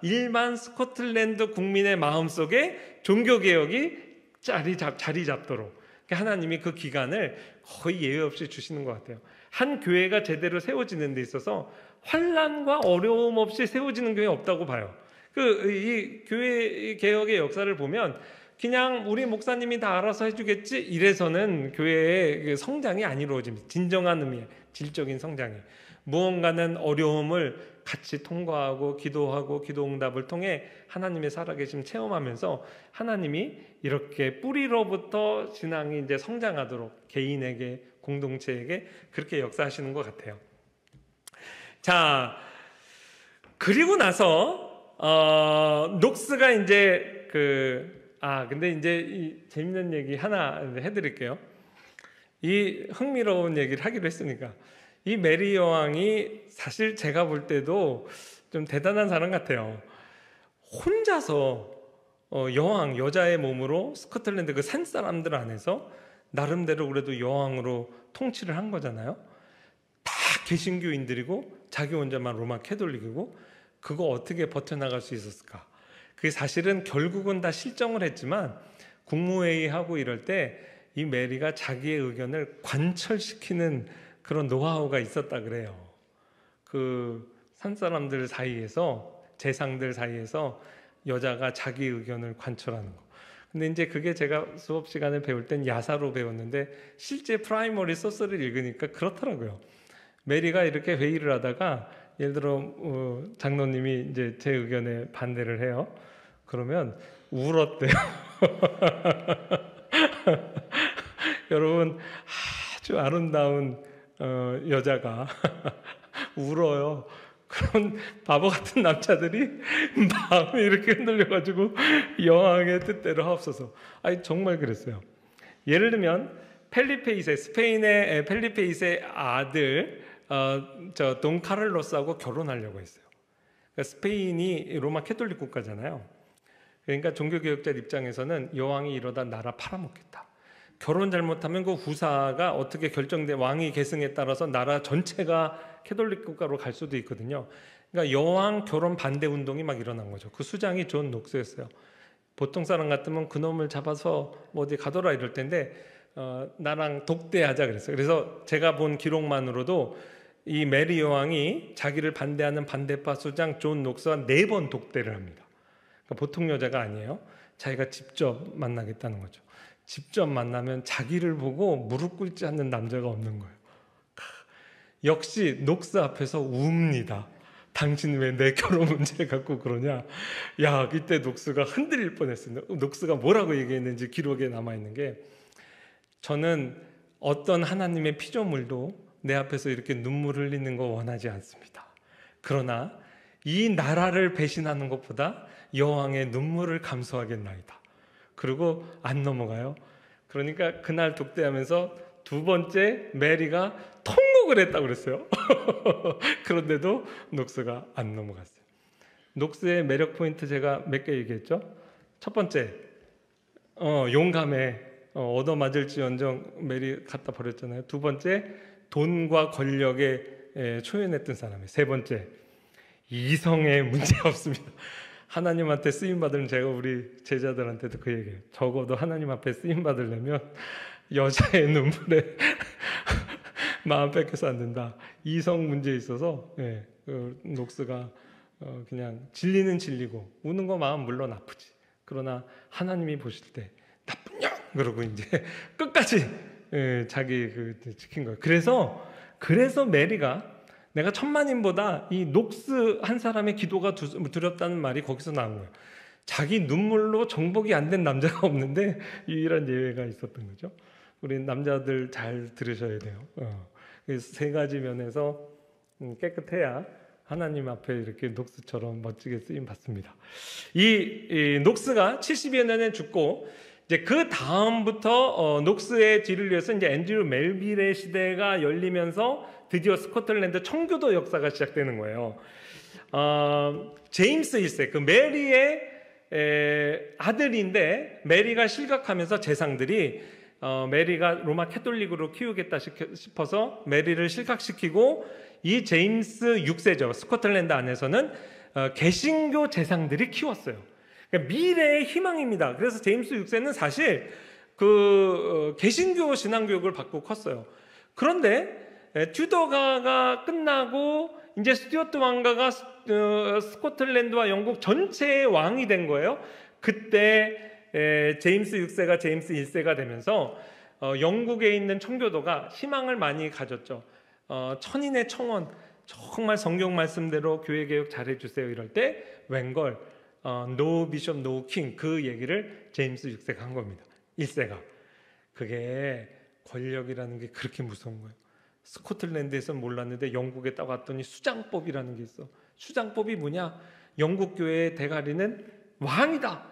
일반 스코틀랜드 국민의 마음속에 종교개혁이 자리 잡도록 하나님이 그 기간을 거의 예외 없이 주시는 것 같아요. 한 교회가 제대로 세워지는 데 있어서 환난과 어려움 없이 세워지는 교회 없다고 봐요. 이 교회 개혁의 역사를 보면 그냥 우리 목사님이 다 알아서 해주겠지 이래서는 교회의 성장이 안 이루어집니다. 진정한 의미의 질적인 성장이. 무언가는 어려움을 같이 통과하고 기도하고 기도응답을 통해 하나님의 살아계심 체험하면서 하나님이 이렇게 뿌리로부터 신앙이 이제 성장하도록 개인에게, 공동체에게 그렇게 역사하시는 것 같아요. 자, 그리고 나서 녹스가 이제 근데 이제 이 재밌는 얘기 하나 해드릴게요. 이 흥미로운 얘기를 하기로 했으니까. 이 메리 여왕이 사실 제가 볼 때도 좀 대단한 사람 같아요. 혼자서 여자의 몸으로 스코틀랜드 그 산 사람들 안에서 나름대로 그래도 여왕으로 통치를 한 거잖아요. 다 개신교인들이고 자기 혼자만 로마 캐톨릭이고 그거 어떻게 버텨나갈 수 있었을까? 그게 사실은 결국은 다 실정을 했지만 국무회의하고 이럴 때 이 메리가 자기의 의견을 관철시키는 그런 노하우가 있었다 그래요. 그 산사람들 사이에서, 재상들 사이에서 여자가 자기 의견을 관철하는 거. 근데 이제 그게 제가 수업 시간에 배울 땐 야사로 배웠는데 실제 프라이머리 소스를 읽으니까 그렇더라고요. 메리가 이렇게 회의를 하다가 예를 들어 장로님이 이제 제 의견에 반대를 해요. 그러면 울었대요. 여러분, 아주 아름다운 여자가 울어요. 그런 바보 같은 남자들이 마음이 이렇게 흔들려가지고 여왕의 뜻대로 하옵소서. 아니 정말 그랬어요. 예를 들면 펠리페 2세, 스페인의 펠리페 2세 아들 돈 카를로스하고 결혼하려고 했어요. 그러니까 스페인이 로마 캐톨릭 국가잖아요. 그러니까 종교개혁자 입장에서는 여왕이 이러다 나라 팔아먹겠다. 결혼 잘못하면 그 후사가 어떻게 결정돼, 왕위 계승에 따라서 나라 전체가 캐톨릭 국가로 갈 수도 있거든요. 그러니까 여왕 결혼 반대 운동이 막 일어난 거죠. 그 수장이 존 녹스였어요. 보통 사람 같으면 그놈을 잡아서 뭐 어디 가둬라 이럴 텐데 나랑 독대하자 그랬어요. 그래서 제가 본 기록만으로도 이 메리 여왕이 자기를 반대하는 반대파 수장 존 녹스와 4번 독대를 합니다. 그러니까 보통 여자가 아니에요. 자기가 직접 만나겠다는 거죠. 직접 만나면 자기를 보고 무릎 꿇지 않는 남자가 없는 거예요. 역시 녹스 앞에서 웁니다. 당신 왜 내 결혼 문제 갖고 그러냐. 야, 그때 녹스가 흔들릴 뻔했어요. 녹스가 뭐라고 얘기했는지 기록에 남아있는 게, 저는 어떤 하나님의 피조물도 내 앞에서 이렇게 눈물 흘리는 거 원하지 않습니다. 그러나 이 나라를 배신하는 것보다 여왕의 눈물을 감수하겠나이다. 그리고 안 넘어가요. 그러니까 그날 독대하면서 2번째 메리가 통곡을 했다고 그랬어요. 그런데도 녹스가 안 넘어갔어요. 녹스의 매력 포인트 제가 몇 개 얘기했죠. 첫 번째, 용감해. 얻어맞을지언정 메리 갖다 버렸잖아요. 2번째, 돈과 권력에 초연했던 사람이에요. 3번째, 이성에 문제 없습니다. 하나님한테 쓰임받으면, 제가 우리 제자들한테도 그 얘기해요. 적어도 하나님 앞에 쓰임받으려면 여자의 눈물에 마음 뺏겨서 안 된다. 이성 문제에 있어서 녹스가 그냥 진리는 진리고 우는 거 마음 물론 아프지. 그러나 하나님이 보실 때 나쁜 년! 그러고 이제 끝까지 자기 지킨 거예요. 그래서 메리가, 내가 천만인보다 이 녹스 한 사람의 기도가 두렵다는 말이 거기서 나온 거예요. 자기 눈물로 정복이 안 된 남자가 없는데 유일한 예외가 있었던 거죠. 우리 남자들 잘 들으셔야 돼요. 3가지 면에서 깨끗해야 하나님 앞에 이렇게 녹스처럼 멋지게 쓰임 받습니다. 이 녹스가 70여 년에 죽고, 이제 그 다음부터 녹스의 뒤를 이어서 이제 앤드류 멜빌의 시대가 열리면서 드디어 스코틀랜드 청교도 역사가 시작되는 거예요. 제임스 1세, 그 메리의 아들인데, 메리가 실각하면서 재상들이 메리가 로마 캐톨릭으로 키우겠다 싶어서 메리를 실각시키고, 이 제임스 6세죠. 스코틀랜드 안에서는 개신교 재상들이 키웠어요. 그러니까 미래의 희망입니다. 그래서 제임스 6세는 사실 개신교 신앙교육을 받고 컸어요. 그런데 튜더가가 끝나고 이제 스튜어트 왕가가 스코틀랜드와 영국 전체의 왕이 된 거예요. 그때 제임스 6세가 제임스 1세가 되면서 영국에 있는 청교도가 희망을 많이 가졌죠. 천인의 청원, 정말 성경 말씀대로 교회 개혁 잘해주세요 이럴 때 웬걸 No Bishop, No King, 그 얘기를 제임스 6세가 한 겁니다. 1세가. 그게 권력이라는 게 그렇게 무서운 거예요. 스코틀랜드에서는 몰랐는데 영국에 딱 왔더니 수장법이라는 게 있어. 수장법이 뭐냐? 영국 교회의 대가리는 왕이다.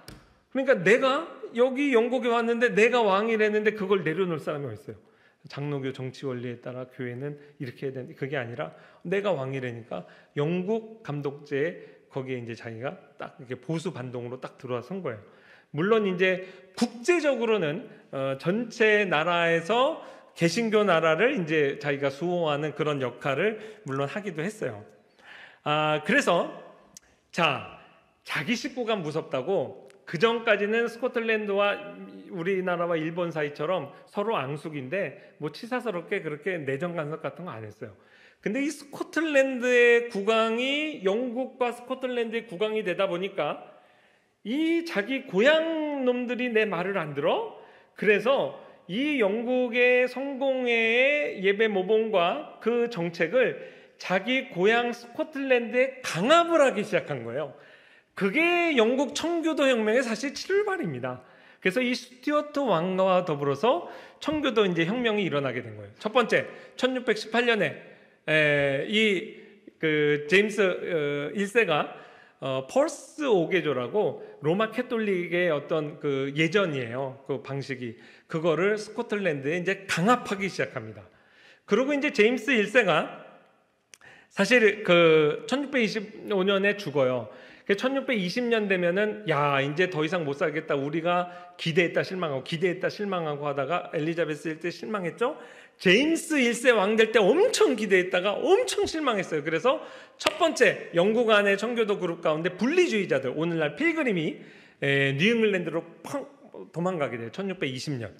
그러니까 내가 여기 영국에 왔는데 내가 왕이랬는데 그걸 내려놓을 사람이 어딨어요? 장로교 정치 원리에 따라 교회는 이렇게 해야 되는데, 그게 아니라 내가 왕이라니까 영국 감독제에 거기에 이제 자기가 딱 이렇게 보수 반동으로 딱 들어선 거예요. 물론 이제 국제적으로는 전체 나라에서 개신교 나라를 이제 자기가 수호하는 그런 역할을 물론 하기도 했어요. 그래서 자기 식구가 무섭다고 그 전까지는 스코틀랜드와 우리나라와 일본 사이처럼 서로 앙숙인데 뭐 치사스럽게 그렇게 내정 간섭 같은 거 안 했어요. 근데 이 스코틀랜드의 국왕이 영국과 스코틀랜드의 국왕이 되다 보니까 이 자기 고향 놈들이 내 말을 안 들어? 그래서 이 영국의 성공회의 예배 모범과 그 정책을 자기 고향 스코틀랜드에 강압을 하기 시작한 거예요. 그게 영국 청교도 혁명의 사실 출발입니다. 그래서 이 스튜어트 왕가와 더불어서 청교도 이제 혁명이 일어나게 된 거예요. 첫 번째, 1618년에 이 제임스 1세가 펄스 오개조라고 로마 캐톨릭의 어떤 그 예전이에요. 그 방식이 그거를 스코틀랜드에 이제 강압하기 시작합니다. 그리고 이제 제임스 1세가 사실 그 1625년에 죽어요. 1620년 되면은 야 이제 더 이상 못 살겠다. 우리가 기대했다 실망하고 하다가 엘리자베스 1세 실망했죠. 제임스 1세 왕 될 때 엄청 기대했다가 엄청 실망했어요. 그래서 첫 번째 영국 안의 청교도 그룹 가운데 분리주의자들 오늘날 필그림이 뉴잉글랜드로 도망가게 돼요. 1620년.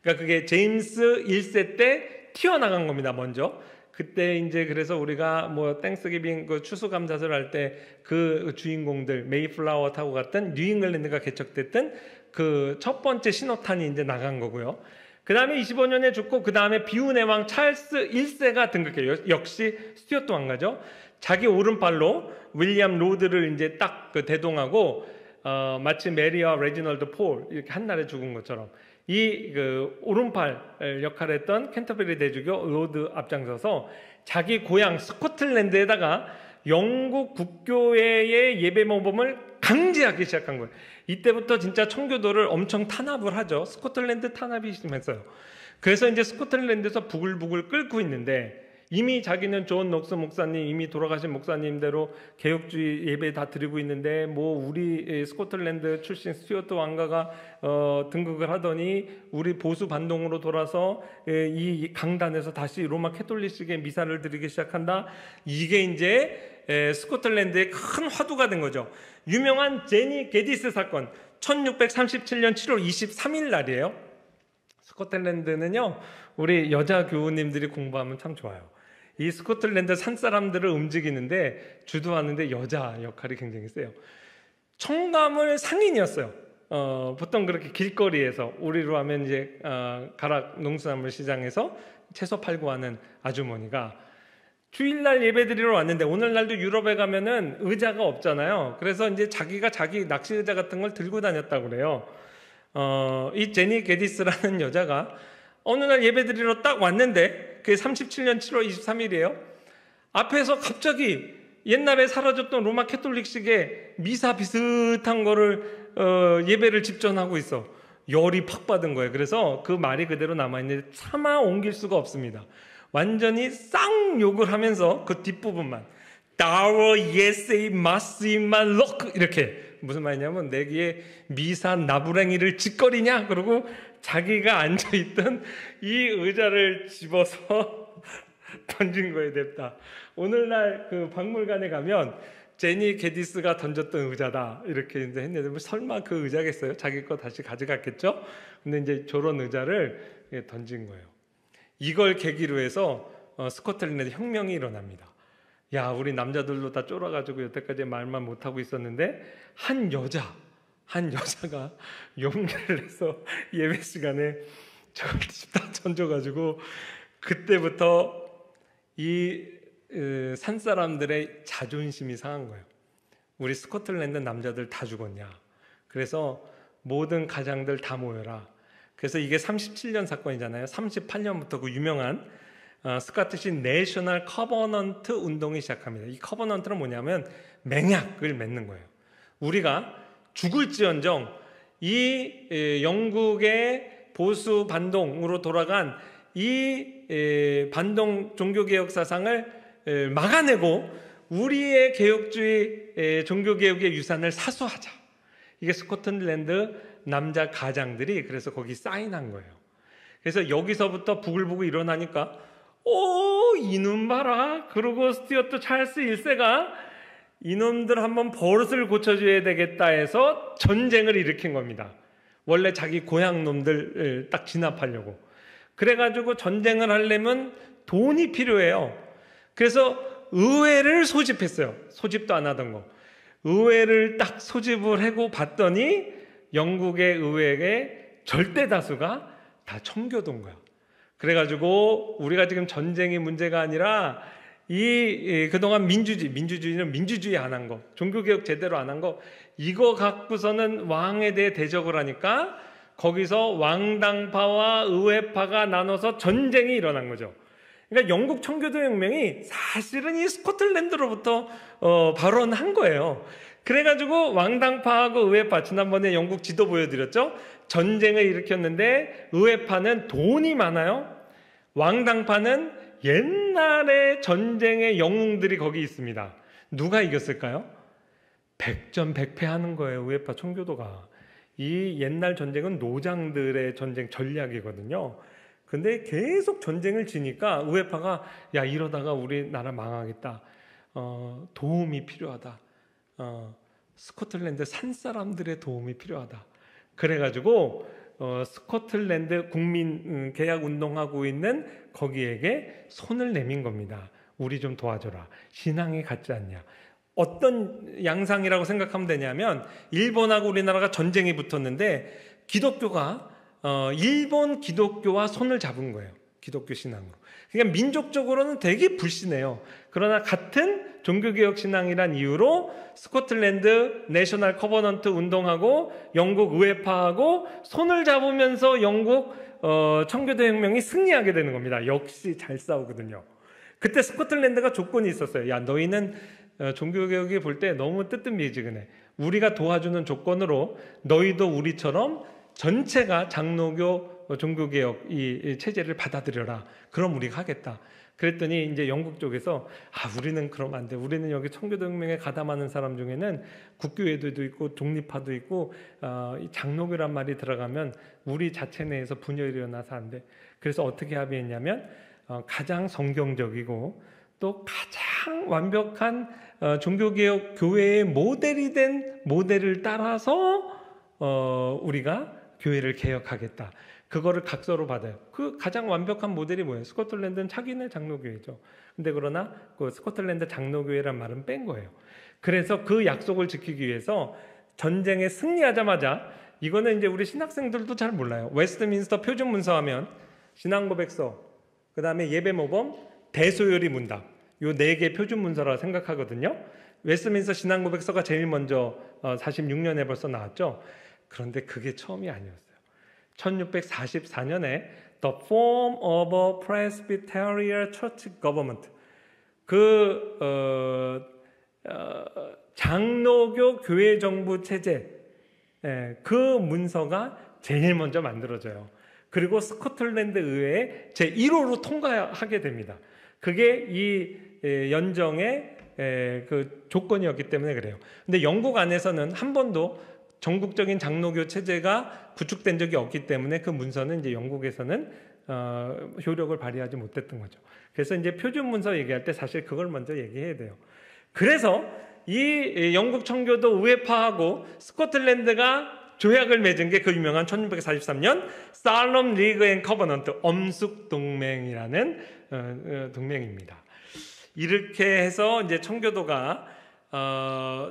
그러니까 그게 제임스 1세 때 튀어나간 겁니다. 먼저. 그때 이제 그래서 우리가 뭐 땡스기빙 그 추수감사절 할 때 그 주인공들 메이플라워 타고 갔던 뉴잉글랜드가 개척됐던 그 첫 번째 신호탄이 이제 나간 거고요. 그 다음에 25년에 죽고 그 다음에 비운의 왕 찰스 1세가 등극해요. 역시 스튜어트 왕가죠. 자기 오른팔로 윌리엄 로드를 이제 딱 그 대동하고 마치 메리와 레지널드 폴 이렇게 한날에 죽은 것처럼 이 그 오른팔 역할을 했던 캔터베리 대주교 로드 앞장서서 자기 고향 스코틀랜드에다가 영국 국교회의 예배 모범을 강제하기 시작한 거예요. 이때부터 진짜 청교도를 엄청 탄압을 하죠. 스코틀랜드 탄압이 심했어요. 그래서 이제 스코틀랜드에서 부글부글 끓고 있는데 이미 자기는 존 녹스 목사님 이미 돌아가신 목사님대로 개혁주의 예배 다 드리고 있는데 뭐 우리 스코틀랜드 출신 스튜어트 왕가가 등극을 하더니 우리 보수 반동으로 돌아서 이 강단에서 다시 로마 캐톨릭식의 미사를 드리기 시작한다. 이게 이제 스코틀랜드의 큰 화두가 된 거죠. 유명한 제니 게디스 사건 1637년 7월 23일 날이에요. 스코틀랜드는요 우리 여자 교우님들이 공부하면 참 좋아요. 이 스코틀랜드 산사람들을 움직이는데 주도하는데 여자 역할이 굉장히 세요. 청가물 상인이었어요. 보통 그렇게 길거리에서 우리로 하면 이제 가락 농수산물 시장에서 채소 팔고 하는 아주머니가 주일날 예배드리러 왔는데 오늘날도 유럽에 가면은 의자가 없잖아요. 그래서 이제 자기가 자기 낚시 의자 같은 걸 들고 다녔다고 그래요. 이 제니 게디스라는 여자가 어느 날 예배드리러 딱 왔는데 그게 37년 7월 23일이에요. 앞에서 갑자기 옛날에 사라졌던 로마 캐톨릭식의 미사 비슷한 거를 예배를 집전하고 있어. 열이 팍 받은 거예요. 그래서 그 말이 그대로 남아있는데 차마 옮길 수가 없습니다. 완전히 쌍욕을 하면서 그 뒷부분만 다워 예세이 마스이만 럭 이렇게 무슨 말이냐면 내기에 미사 나부랭이를 짓거리냐 그러고 자기가 앉아있던 이 의자를 집어서 던진 거에 냅다. 오늘날 그 박물관에 가면 제니 게디스가 던졌던 의자다 이렇게 이제 했는데 설마 그 의자겠어요? 자기 거 다시 가져갔겠죠? 근데 이제 저런 의자를 던진 거예요. 이걸 계기로 해서 스코틀랜드 혁명이 일어납니다. 야, 우리 남자들도 다 쫄아가지고 여태까지 말만 못하고 있었는데 한 여자가 용기를 내서 예배 시간에 저걸 다 던져가지고 그때부터 이 산사람들의 자존심이 상한 거예요. 우리 스코틀랜드 남자들 다 죽었냐. 그래서 모든 가장들 다 모여라. 그래서 이게 37년 사건이잖아요. 38년부터 그 유명한 스카티시 내셔널 커버넌트 운동이 시작합니다. 이 커버넌트는 뭐냐면 맹약을 맺는 거예요. 우리가 죽을지언정 이 영국의 보수 반동으로 돌아간 이 반동 종교개혁 사상을 막아내고 우리의 개혁주의 종교개혁의 유산을 사수하자. 이게 스코틀랜드 남자 가장들이 그래서 거기 사인한 거예요. 그래서 여기서부터 부글부글 일어나니까 이놈 봐라. 그러고 스튜어트 찰스 1세가 이놈들 한번 버릇을 고쳐줘야 되겠다 해서 전쟁을 일으킨 겁니다. 원래 자기 고향 놈들 딱 진압하려고. 그래가지고 전쟁을 하려면 돈이 필요해요. 그래서 의회를 소집했어요. 소집도 안 하던 거. 의회를 딱 소집을 하고 봤더니 영국의 의회의 절대 다수가 다 청교도인 거야. 그래가지고 우리가 지금 전쟁이 문제가 아니라 그동안 민주주의는 민주주의 안 한 거, 종교개혁 제대로 안 한 거, 이거 갖고서는 왕에 대해 대적을 하니까 거기서 왕당파와 의회파가 나눠서 전쟁이 일어난 거죠. 그러니까 영국 청교도 혁명이 사실은 이 스코틀랜드로부터 발원한 거예요. 그래가지고 왕당파하고 의회파, 지난번에 영국 지도 보여드렸죠? 전쟁을 일으켰는데 의회파는 돈이 많아요. 왕당파는 옛날에 전쟁의 영웅들이 거기 있습니다. 누가 이겼을까요? 백전백패하는 거예요. 의회파 청교도가. 이 옛날 전쟁은 노장들의 전쟁 전략이거든요. 근데 계속 전쟁을 지니까 의회파가 야, 이러다가 우리나라 망하겠다. 도움이 필요하다. 스코틀랜드 산사람들의 도움이 필요하다. 그래가지고 스코틀랜드 국민 계약 운동하고 있는 거기에게 손을 내민 겁니다. 우리 좀 도와줘라. 신앙이 같지 않냐. 어떤 양상이라고 생각하면 되냐면 일본하고 우리나라가 전쟁이 붙었는데 기독교가 일본 기독교와 손을 잡은 거예요. 기독교 신앙으로. 그러니까 민족적으로는 되게 불신해요. 그러나 같은 종교개혁 신앙이란 이유로 스코틀랜드 내셔널 커버넌트 운동하고 영국 의회파하고 손을 잡으면서 영국 청교도 혁명이 승리하게 되는 겁니다. 역시 잘 싸우거든요. 그때 스코틀랜드가 조건이 있었어요. 야, 너희는 종교개혁이 볼 때 너무 뜨뜻미지근해. 우리가 도와주는 조건으로 너희도 우리처럼 전체가 장로교 종교개혁 이 체제를 받아들여라. 그럼 우리가 하겠다. 그랬더니 이제 영국 쪽에서 우리는 그럼 안 돼. 우리는 여기 청교도 혁명에 가담하는 사람 중에는 국교회도 있고 독립파도 있고 장로교란 말이 들어가면 우리 자체 내에서 분열이 일어나서 안 돼. 그래서 어떻게 합의했냐면 가장 성경적이고 또 가장 완벽한 종교개혁 교회의 모델이 된 모델을 따라서 우리가 교회를 개혁하겠다. 그거를 각서로 받아요. 그 가장 완벽한 모델이 뭐예요? 스코틀랜드는 자기네 장로교회죠. 근데 그러나 그 스코틀랜드 장로교회란 말은 뺀 거예요. 그래서 그 약속을 지키기 위해서 전쟁에 승리하자마자, 이거는 이제 우리 신학생들도 잘 몰라요. 웨스트민스터 표준문서하면 신앙고백서, 그 다음에 예배모범, 대소요리 문답, 요 4개 표준문서라고 생각하거든요. 웨스트민스터 신앙고백서가 제일 먼저 46년에 벌써 나왔죠. 그런데 그게 처음이 아니었어요. 1644년에 The Form of a Presbyterian Church Government, 장로교 교회 정부 체제, 그 문서가 제일 먼저 만들어져요. 그리고 스코틀랜드 의회에 제1호로 통과하게 됩니다. 그게 이 연정의 그 조건이었기 때문에 그래요. 근데 영국 안에서는 한 번도 전국적인 장로교 체제가 구축된 적이 없기 때문에 그 문서는 이제 영국에서는 효력을 발휘하지 못했던 거죠. 그래서 이제 표준 문서 얘기할 때 사실 그걸 먼저 얘기해야 돼요. 그래서 이 영국 청교도 의회파하고 스코틀랜드가 조약을 맺은 게 그 유명한 1643년 살럼 리그 앤 커버넌트, 엄숙 동맹이라는 동맹입니다. 이렇게 해서 이제 청교도가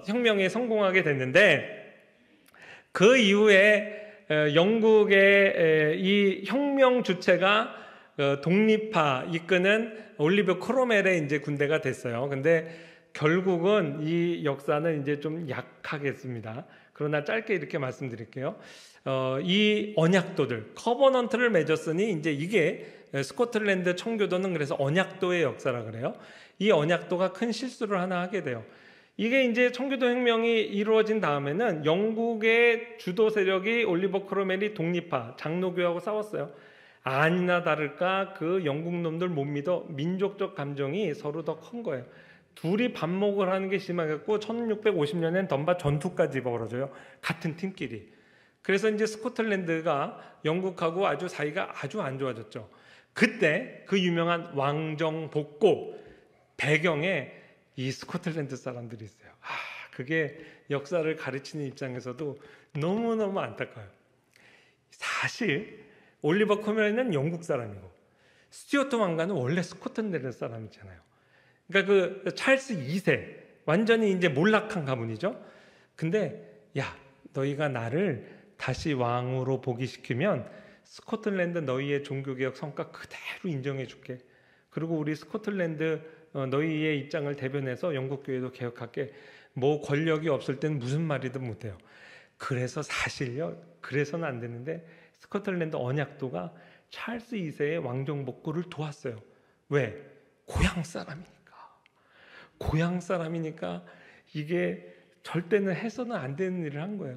혁명에 성공하게 됐는데, 그 이후에 영국의 이 혁명 주체가 독립파 이끄는 올리버 크롬웰의 이제 군대가 됐어요. 근데 결국은 이 역사는 이제 좀 약하겠습니다. 그러나 짧게 이렇게 말씀드릴게요. 이 언약도들, 커버넌트를 맺었으니 이제 이게 스코틀랜드 청교도는 그래서 언약도의 역사라 그래요. 이 언약도가 큰 실수를 하나 하게 돼요. 이게 이제 청교도 혁명이 이루어진 다음에는 영국의 주도 세력이 올리버 크롬웰이 독립파, 장로교하고 싸웠어요. 아니나 다를까 그 영국 놈들 못 믿어 민족적 감정이 서로 더 큰 거예요. 둘이 반목을 하는 게 심하겠고 1650년엔 던바 전투까지 벌어져요. 같은 팀끼리. 그래서 이제 스코틀랜드가 영국하고 아주 사이가 아주 안 좋아졌죠. 그때 그 유명한 왕정복고 배경에 이 스코틀랜드 사람들이 있어요. 그게 역사를 가르치는 입장에서도 너무너무 안타까워요. 사실 올리버 크롬웰은 영국 사람이고 스튜어트 왕가는 원래 스코틀랜드 사람이잖아요. 그러니까 그 찰스 2세 완전히 이제 몰락한 가문이죠. 근데 야, 너희가 나를 다시 왕으로 복위시키면 스코틀랜드 너희의 종교개혁 성과 그대로 인정해 줄게. 그리고 우리 스코틀랜드 너희의 입장을 대변해서 영국 교회도 개혁할게. 뭐 권력이 없을 땐 무슨 말이든 못해요. 그래서 사실요, 그래서는 안 되는데 스코틀랜드 언약도가 찰스 2세의 왕정 복구를 도왔어요. 왜? 고향 사람이니까 이게 절대는 해서는 안 되는 일을 한 거예요.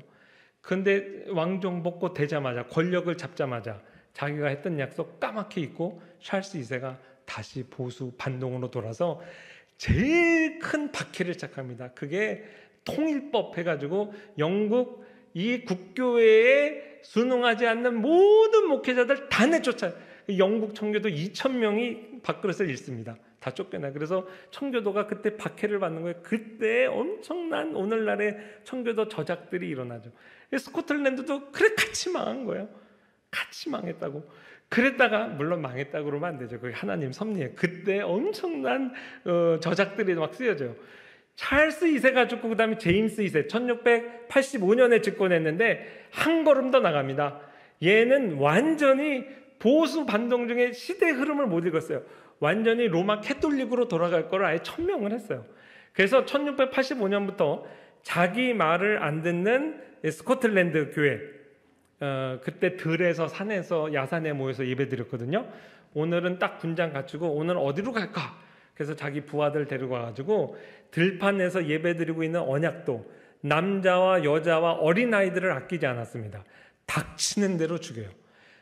그런데 왕정 복구 되자마자, 권력을 잡자마자 자기가 했던 약속 까맣게 잊고 찰스 2세가 다시 보수 반동으로 돌아서 제일 큰 박해를 시작합니다. 그게 통일법 해가지고 영국 이 국교회에 순응하지 않는 모든 목회자들 다 내쫓아요. 영국 청교도 2,000명이 밥그릇을 잃습니다. 다 쫓겨나요. 그래서 청교도가 그때 박해를 받는 거예요. 그때 엄청난 오늘날의 청교도 저작들이 일어나죠. 스코틀랜드도 그래 같이 망한 거예요. 같이 망했다고. 그랬다가 물론 망했다고 그러면 안 되죠. 그게 하나님 섭리예요. 그때 엄청난 저작들이 막 쓰여져요. 찰스 2세가 죽고 그 다음에 제임스 2세 1685년에 집권했는데 한 걸음 더 나갑니다. 얘는 완전히 보수 반동 중에 시대 흐름을 못 읽었어요. 완전히 로마 캐톨릭으로 돌아갈 걸 아예 천명을 했어요. 그래서 1685년부터 자기 말을 안 듣는 스코틀랜드 교회, 그때 들에서 산에서 야산에 모여서 예배드렸거든요. 오늘은 딱 군장 갖추고 오늘 어디로 갈까? 그래서 자기 부하들 데리고 와가지고 들판에서 예배드리고 있는 언약도 남자와 여자와 어린아이들을 아끼지 않았습니다. 닥치는 대로 죽여요.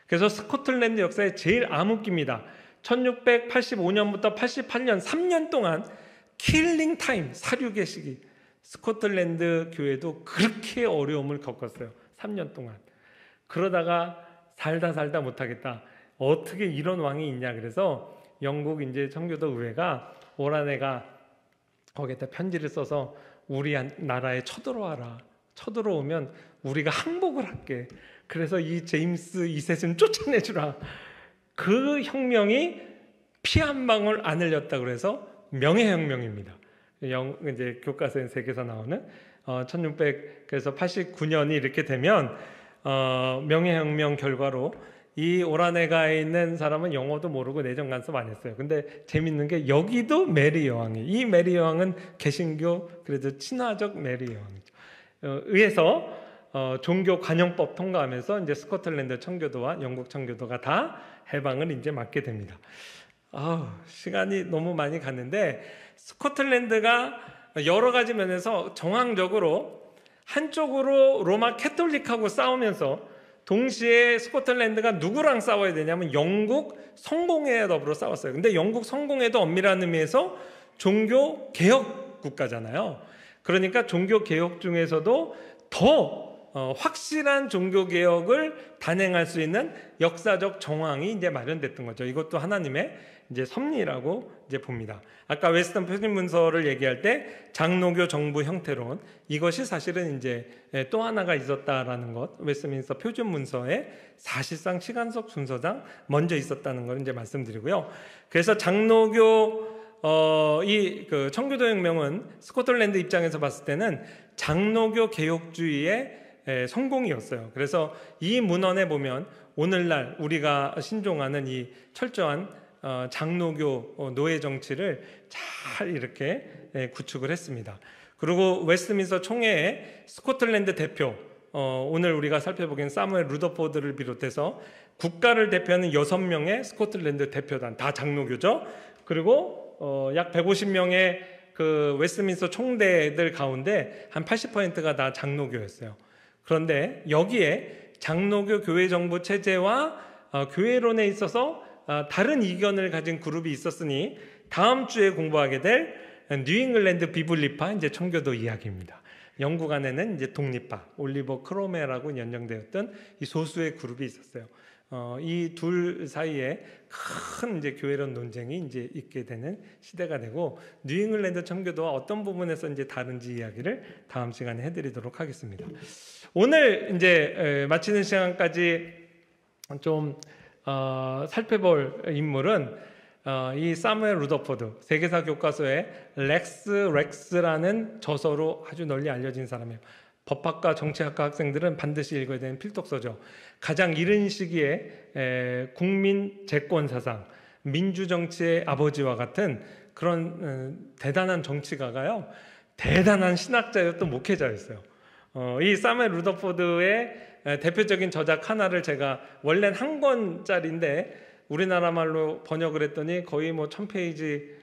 그래서 스코틀랜드 역사의 제일 암흑기입니다. 1685년부터 88년 3년 동안 킬링 타임, 사륙의 시기. 스코틀랜드 교회도 그렇게 어려움을 겪었어요. 3년 동안. 그러다가 살다 못하겠다. 어떻게 이런 왕이 있냐. 그래서 영국 이제 청교도 의회가 오라네가 거기에다 편지를 써서 우리 나라에 쳐들어와라. 쳐들어오면 우리가 항복을 할게. 그래서 이 제임스 2세 좀 쫓아내주라. 그 혁명이 피 한 방울 안 흘렸다고 그래서 명예혁명입니다. 이제 교과서에 책에서 나오는 1600 89년이 이렇게 되면 명예혁명 결과로 이 오라네가에 있는 사람은 영어도 모르고 내정 간섭 안 했어요. 근데 재밌는 게 여기도 메리 여왕이, 이 메리 여왕은 개신교 그래도 친화적 메리 여왕이죠. 의해서 종교 관용법 통과하면서 이제 스코틀랜드 청교도와 영국 청교도가 다 해방을 이제 맞게 됩니다. 시간이 너무 많이 갔는데 스코틀랜드가 여러 가지 면에서 정황적으로 한쪽으로 로마 캐톨릭하고 싸우면서 동시에 스코틀랜드가 누구랑 싸워야 되냐면 영국 성공회에 더불어 싸웠어요. 근데 영국 성공회도 엄밀한 의미에서 종교 개혁 국가잖아요. 그러니까 종교 개혁 중에서도 더 확실한 종교 개혁을 단행할 수 있는 역사적 정황이 이제 마련됐던 거죠. 이것도 하나님의 이제 섭리라고 이제 봅니다. 아까 웨스턴 표준문서를 얘기할 때 장로교 정부 형태론, 이것이 사실은 이제 또 하나가 있었다라는 것, 웨스트민스터 표준문서에 사실상 시간적 순서상 먼저 있었다는 걸 이제 말씀드리고요. 그래서 장로교 그 청교도 혁명은 스코틀랜드 입장에서 봤을 때는 장로교 개혁주의의 성공이었어요. 그래서 이 문헌에 보면 오늘날 우리가 신종하는 이 철저한 장로교 노예 정치를 잘 이렇게 구축을 했습니다. 그리고 웨스트민스터 총회의 스코틀랜드 대표, 오늘 우리가 살펴보기엔 사무엘 루더포드를 비롯해서 국가를 대표하는 6명의 스코틀랜드 대표단, 다 장로교죠. 그리고 약 150명의 그 웨스트민스터 총대들 가운데 한 80%가 다 장로교였어요. 그런데 여기에 장로교 교회 정부 체제와 교회론에 있어서 다른 이견을 가진 그룹이 있었으니 다음 주에 공부하게 될 뉴잉글랜드 비블리파 이제 청교도 이야기입니다. 영국 안에는 이제 독립파 올리버 크롬웰하고 연정되었던 이 소수의 그룹이 있었어요. 이 둘 사이에 큰 이제 교회론 논쟁이 이제 있게 되는 시대가 되고, 뉴잉글랜드 청교도와 어떤 부분에서 이제 다른지 이야기를 다음 시간에 해드리도록 하겠습니다. 오늘 이제 마치는 시간까지 좀 살펴볼 인물은 이 사무엘 루더포드, 세계사 교과서에 렉스라는 저서로 아주 널리 알려진 사람이에요. 법학과 정치학과 학생들은 반드시 읽어야 되는 필독서죠. 가장 이른 시기에 국민 재권 사상, 민주정치의 아버지와 같은 그런 대단한 정치가가요, 대단한 신학자였던 목회자였어요. 이 사무엘 루더포드의 대표적인 저작 하나를 제가 원래는 한 권짜리인데 우리나라 말로 번역을 했더니 거의 뭐 1000페이지,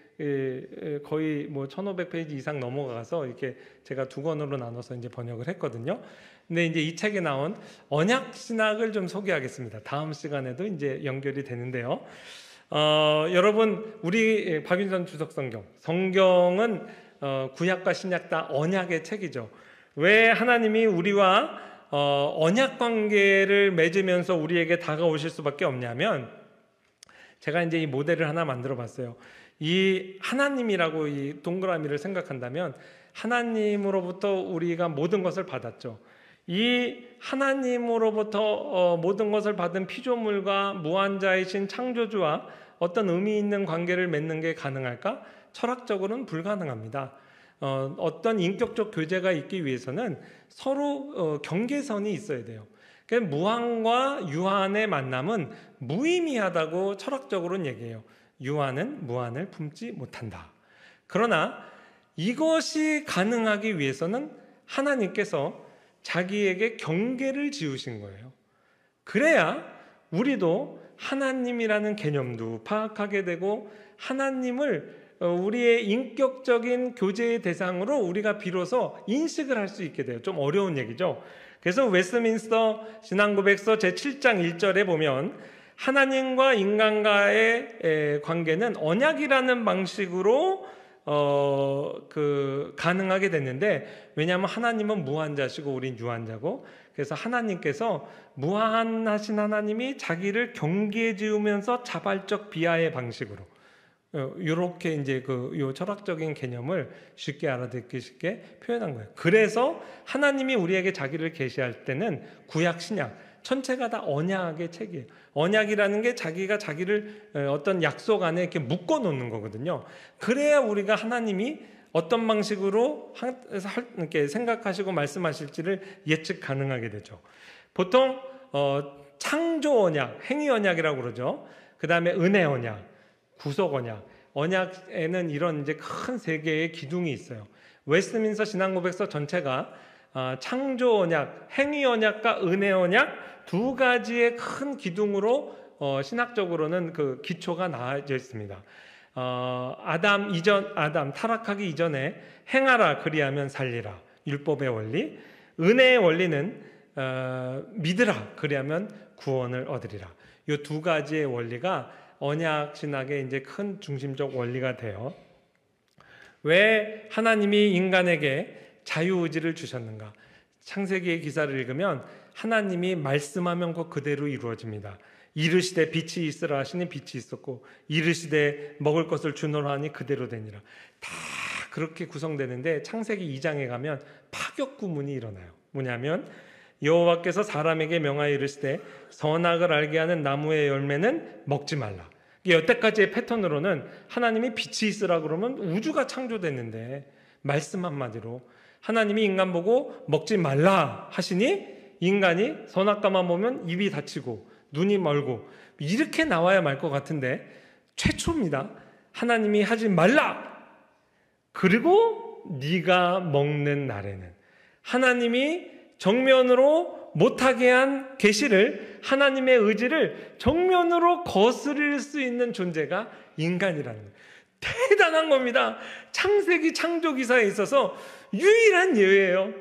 거의 뭐 1500페이지 이상 넘어가서 이렇게 제가 두 권으로 나눠서 이제 번역을 했거든요. 근데 이제 이 책에 나온 언약 신학을 좀 소개하겠습니다. 다음 시간에도 이제 연결이 되는데요. 여러분, 우리 박윤선 주석 성경은 구약과 신약 다 언약의 책이죠. 왜 하나님이 우리와 언약 관계를 맺으면서 우리에게 다가오실 수밖에 없냐면, 제가 이제 이 모델을 하나 만들어 봤어요. 이 하나님이라고 이 동그라미를 생각한다면 하나님으로부터 우리가 모든 것을 받았죠. 이 하나님으로부터 모든 것을 받은 피조물과 무한자이신 창조주와 어떤 의미 있는 관계를 맺는 게 가능할까? 철학적으로는 불가능합니다. 어떤 인격적 교제가 있기 위해서는 서로 경계선이 있어야 돼요. 그러니까 무한과 유한의 만남은 무의미하다고 철학적으로는 얘기해요. 유한은 무한을 품지 못한다. 그러나 이것이 가능하기 위해서는 하나님께서 자기에게 경계를 지으신 거예요. 그래야 우리도 하나님이라는 개념도 파악하게 되고, 하나님을 우리의 인격적인 교제의 대상으로 우리가 비로소 인식을 할 수 있게 돼요. 좀 어려운 얘기죠. 그래서 웨스트민스터 신앙고백서 제7장 1절에 보면 하나님과 인간과의 관계는 언약이라는 방식으로 가능하게 됐는데, 왜냐하면 하나님은 무한자시고 우린 유한자고, 그래서 하나님께서 무한하신 하나님이 자기를 경계에 지으면서 자발적 비하의 방식으로 이렇게 이제 요 철학적인 개념을 쉽게 알아듣기 쉽게 표현한 거예요. 그래서 하나님이 우리에게 자기를 계시할 때는 구약 신약 전체가 다 언약의 책이에요. 언약이라는 게 자기가 자기를 어떤 약속 안에 이렇게 묶어 놓는 거거든요. 그래야 우리가 하나님이 어떤 방식으로 이렇게 생각하시고 말씀하실지를 예측 가능하게 되죠. 보통 창조 언약, 행위 언약이라고 그러죠. 그 다음에 은혜 언약, 구속 언약. 언약에는 이런 이제 큰 세 개의 기둥이 있어요. 웨스트민스터 신앙고백서 전체가 창조 언약, 행위 언약과 은혜 언약 두 가지의 큰 기둥으로 신학적으로는 그 기초가 나와져 있습니다. 아담 타락하기 이전에 행하라 그리하면 살리라, 율법의 원리. 은혜의 원리는 믿으라 그리하면 구원을 얻으리라. 이 두 가지의 원리가 언약 신학의 이제 큰 중심적 원리가 돼요. 왜 하나님이 인간에게 자유의지를 주셨는가? 창세기의 기사를 읽으면 하나님이 말씀하면 그대로 이루어집니다. 이르시되 빛이 있으라 하시니 빛이 있었고, 이르시되 먹을 것을 주노라 하니 그대로 되니라. 다 그렇게 구성되는데 창세기 2장에 가면 파격 구문이 일어나요. 뭐냐면 여호와께서 사람에게 명하여 이르시되 선악을 알게 하는 나무의 열매는 먹지 말라. 여태까지의 패턴으로는 하나님이 빛이 있으라 그러면 우주가 창조됐는데, 말씀 한마디로 하나님이 인간 보고 먹지 말라 하시니 인간이 선악과만 보면 입이 닫히고 눈이 멀고 이렇게 나와야 말 것 같은데, 최초입니다. 하나님이 하지 말라. 그리고 네가 먹는 날에는, 하나님이 정면으로 못하게 한 계시를, 하나님의 의지를 정면으로 거스릴 수 있는 존재가 인간이라는 거예요. 대단한 겁니다. 창세기 창조기사에 있어서 유일한 예외예요.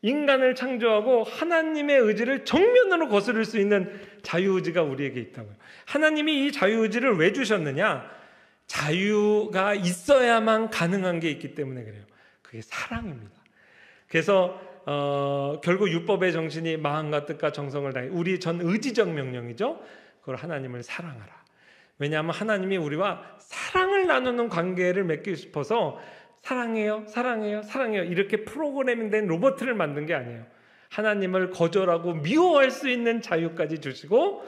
인간을 창조하고 하나님의 의지를 정면으로 거스릴 수 있는 자유의지가 우리에게 있다고요. 하나님이 이 자유의지를 왜 주셨느냐? 자유가 있어야만 가능한 게 있기 때문에 그래요. 그게 사랑입니다. 그래서 결국 율법의 정신이 마음과 뜻과 정성을 다해 우리 전 의지적 명령이죠. 그걸 하나님을 사랑하라. 왜냐하면 하나님이 우리와 사랑을 나누는 관계를 맺고 싶어서 사랑해요, 사랑해요, 사랑해요 이렇게 프로그래밍된 로봇을 만든 게 아니에요. 하나님을 거절하고 미워할 수 있는 자유까지 주시고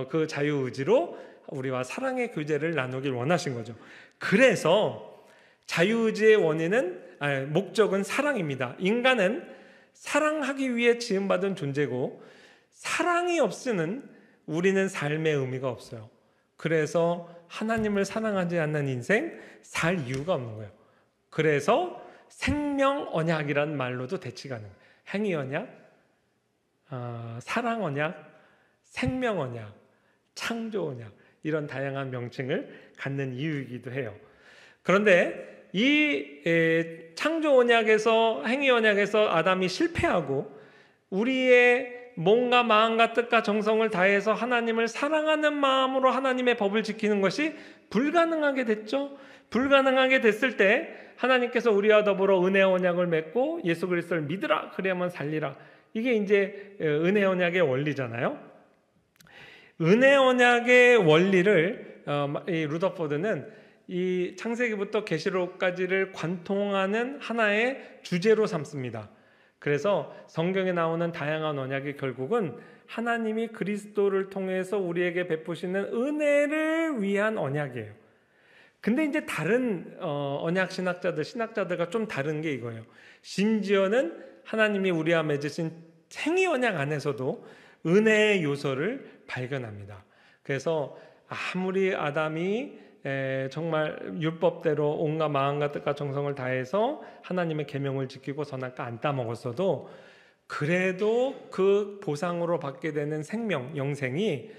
그 자유의지로 우리와 사랑의 교제를 나누길 원하신 거죠. 그래서 자유의지의 목적은 사랑입니다. 인간은 사랑하기 위해 지음받은 존재고 사랑이 없이는 우리는 삶의 의미가 없어요. 그래서 하나님을 사랑하지 않는 인생 살 이유가 없는 거예요. 그래서 생명 언약이란 말로도 대치가 가능해요. 행위 언약, 사랑 언약, 생명 언약, 창조 언약 이런 다양한 명칭을 갖는 이유이기도 해요. 그런데 이 창조 언약에서 행위 언약에서 아담이 실패하고 우리의 몸과 마음과 뜻과 정성을 다해서 하나님을 사랑하는 마음으로 하나님의 법을 지키는 것이 불가능하게 됐죠. 불가능하게 됐을 때 하나님께서 우리와 더불어 은혜 언약을 맺고 예수 그리스도를 믿으라 그래야만 살리라. 이게 이제 은혜 언약의 원리잖아요. 은혜 언약의 원리를 이 루더포드는 이 창세기부터 계시록까지를 관통하는 하나의 주제로 삼습니다. 그래서 성경에 나오는 다양한 언약이 결국은 하나님이 그리스도를 통해서 우리에게 베푸시는 은혜를 위한 언약이에요. 근데 이제 다른 언약 신학자들과 좀 다른 게 이거예요. 심지어는 하나님이 우리와 맺으신 행위 언약 안에서도 은혜의 요소를 발견합니다. 그래서 아무리 아담이 정말 율법대로 온갖 마음과 뜻과 정성을 다해서 하나님의 계명을 지키고 선악과 안 따먹었어도 그래도 그 보상으로 받게 되는 생명, 영생이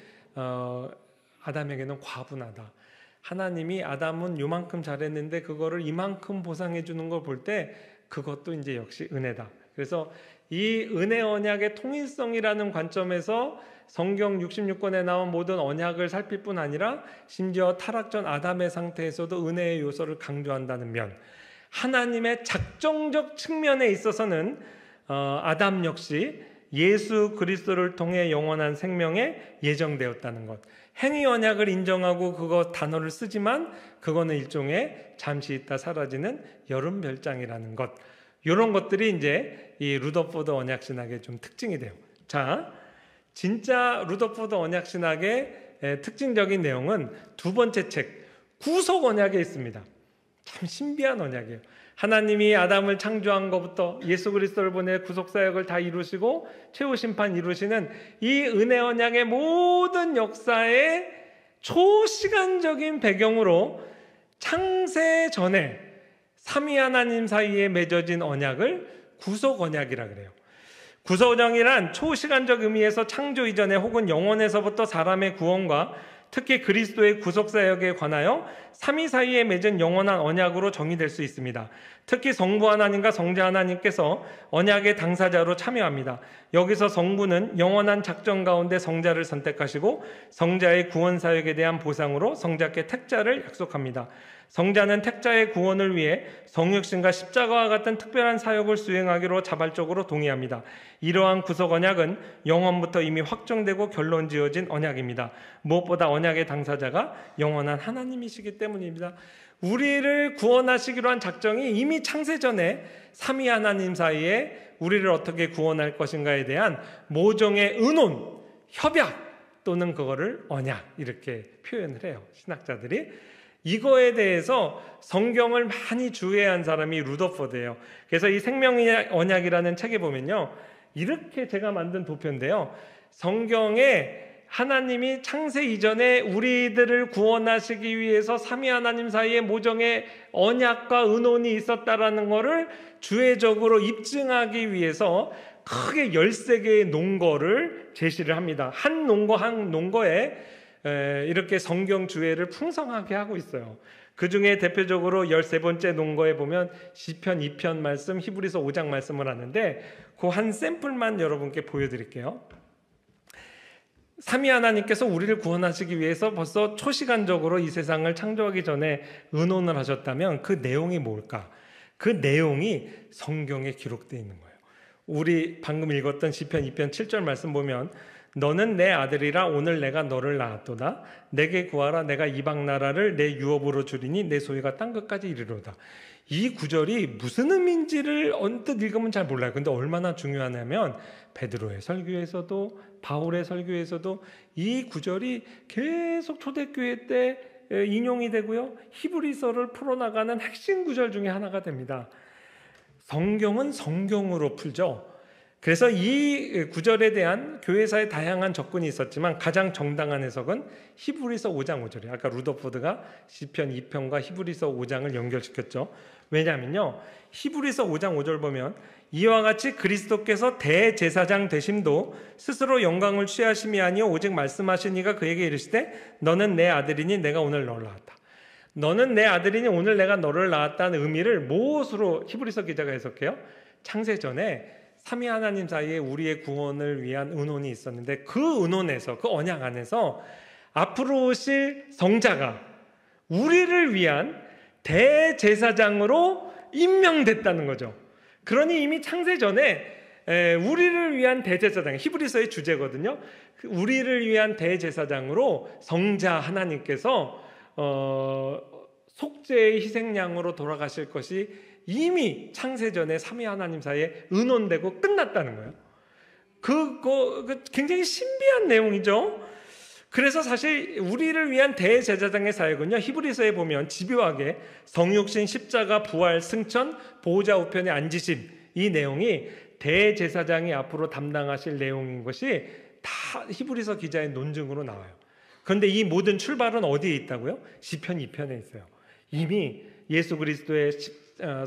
아담에게는 과분하다. 하나님이 아담은 요만큼 잘했는데 그거를 이만큼 보상해 주는 걸 볼 때 그것도 이제 역시 은혜다. 그래서 이 은혜 언약의 통일성이라는 관점에서 성경 66권에 나온 모든 언약을 살필 뿐 아니라 심지어 타락 전 아담의 상태에서도 은혜의 요소를 강조한다는 면, 하나님의 작정적 측면에 있어서는 아담 역시 예수 그리스도를 통해 영원한 생명에 예정되었다는 것, 행위 언약을 인정하고 그거 단어를 쓰지만 그거는 일종의 잠시 있다 사라지는 여름 별장이라는 것, 이런 것들이 이제 이 루더포드 언약 신학의 좀 특징이 돼요. 자, 진짜 루더포드 언약 신학의 특징적인 내용은 두 번째 책 구속 언약에 있습니다. 참 신비한 언약이에요. 하나님이 아담을 창조한 것부터 예수 그리스도를 보내 구속사역을 다 이루시고 최후 심판 이루시는 이 은혜 언약의 모든 역사의 초시간적인 배경으로 창세 전에 삼위 하나님 사이에 맺어진 언약을 구속 언약이라 그래요. 구속 언약이란 초시간적 의미에서 창조 이전에 혹은 영원에서부터 사람의 구원과 특히 그리스도의 구속사역에 관하여 삼위 사이에 맺은 영원한 언약으로 정의될 수 있습니다. 특히 성부 하나님과 성자 하나님께서 언약의 당사자로 참여합니다. 여기서 성부는 영원한 작정 가운데 성자를 선택하시고 성자의 구원사역에 대한 보상으로 성자께 택자를 약속합니다. 성자는 택자의 구원을 위해 성육신과 십자가와 같은 특별한 사역을 수행하기로 자발적으로 동의합니다. 이러한 구속 언약은 영원부터 이미 확정되고 결론 지어진 언약입니다. 무엇보다 언약의 당사자가 영원한 하나님이시기 때문입니다. 우리를 구원하시기로 한 작정이 이미 창세 전에 삼위 하나님 사이에 우리를 어떻게 구원할 것인가에 대한 모종의 의논, 협약 또는 그거를 언약 이렇게 표현을 해요. 신학자들이. 이거에 대해서 성경을 많이 주의한 사람이 루더포드예요. 그래서 이 생명의 언약이라는 책에 보면요, 이렇게 제가 만든 도표인데요, 성경에 하나님이 창세 이전에 우리들을 구원하시기 위해서 삼위 하나님 사이에 모종의 언약과 의논이 있었다라는 것을 주회적으로 입증하기 위해서 크게 13개의 논거를 제시를 합니다. 한 논거 한 논거에 이렇게 성경 주회를 풍성하게 하고 있어요. 그 중에 대표적으로 13번째 논거에 보면 시편 2편 말씀, 히브리서 5장 말씀을 하는데 그 한 샘플만 여러분께 보여드릴게요. 삼위 하나님께서 우리를 구원하시기 위해서 벌써 초시간적으로 이 세상을 창조하기 전에 의논을 하셨다면 그 내용이 뭘까? 그 내용이 성경에 기록되어 있는 거예요. 우리 방금 읽었던 시편 2편 7절 말씀 보면 너는 내 아들이라 오늘 내가 너를 낳았도다. 내게 구하라. 내가 이방 나라를 내 유업으로 주리니 내 소유가 땅 끝까지 이르로다. 이 구절이 무슨 의미인지를 언뜻 읽으면 잘 몰라요. 근데 얼마나 중요하냐면 베드로의 설교에서도 바울의 설교에서도 이 구절이 계속 초대교회 때 인용이 되고요. 히브리서를 풀어나가는 핵심 구절 중에 하나가 됩니다. 성경은 성경으로 풀죠. 그래서 이 구절에 대한 교회사의 다양한 접근이 있었지만 가장 정당한 해석은 히브리서 5장 5절이에요. 아까 루더포드가 시편 2편과 히브리서 5장을 연결시켰죠. 왜냐하면요, 히브리서 5장 5절 보면 이와 같이 그리스도께서 대제사장 되심도 스스로 영광을 취하심이 아니요 오직 말씀하시니가 그에게 이르시되 너는 내 아들이니 내가 오늘 너를 낳았다. 너는 내 아들이니 오늘 내가 너를 낳았다는 의미를 무엇으로 히브리서 기자가 해석해요? 창세전에 삼위 하나님 사이에 우리의 구원을 위한 의논이 있었는데 그 의논에서, 그 언약 안에서 앞으로 오실 성자가 우리를 위한 대제사장으로 임명됐다는 거죠. 그러니 이미 창세전에 우리를 위한 대제사장, 히브리서의 주제거든요. 우리를 위한 대제사장으로 성자 하나님께서 속죄의 희생양으로 돌아가실 것이 이미 창세전에 삼위 하나님 사이에 의논되고 끝났다는 거예요. 그거 굉장히 신비한 내용이죠. 그래서 사실 우리를 위한 대제사장의 사역은요, 히브리서에 보면 집요하게 성육신, 십자가, 부활, 승천, 보호자 우편에 앉으심, 이 내용이 대제사장이 앞으로 담당하실 내용인 것이 다 히브리서 기자의 논증으로 나와요. 그런데 이 모든 출발은 어디에 있다고요? 시편 2편에 있어요. 이미 예수 그리스도의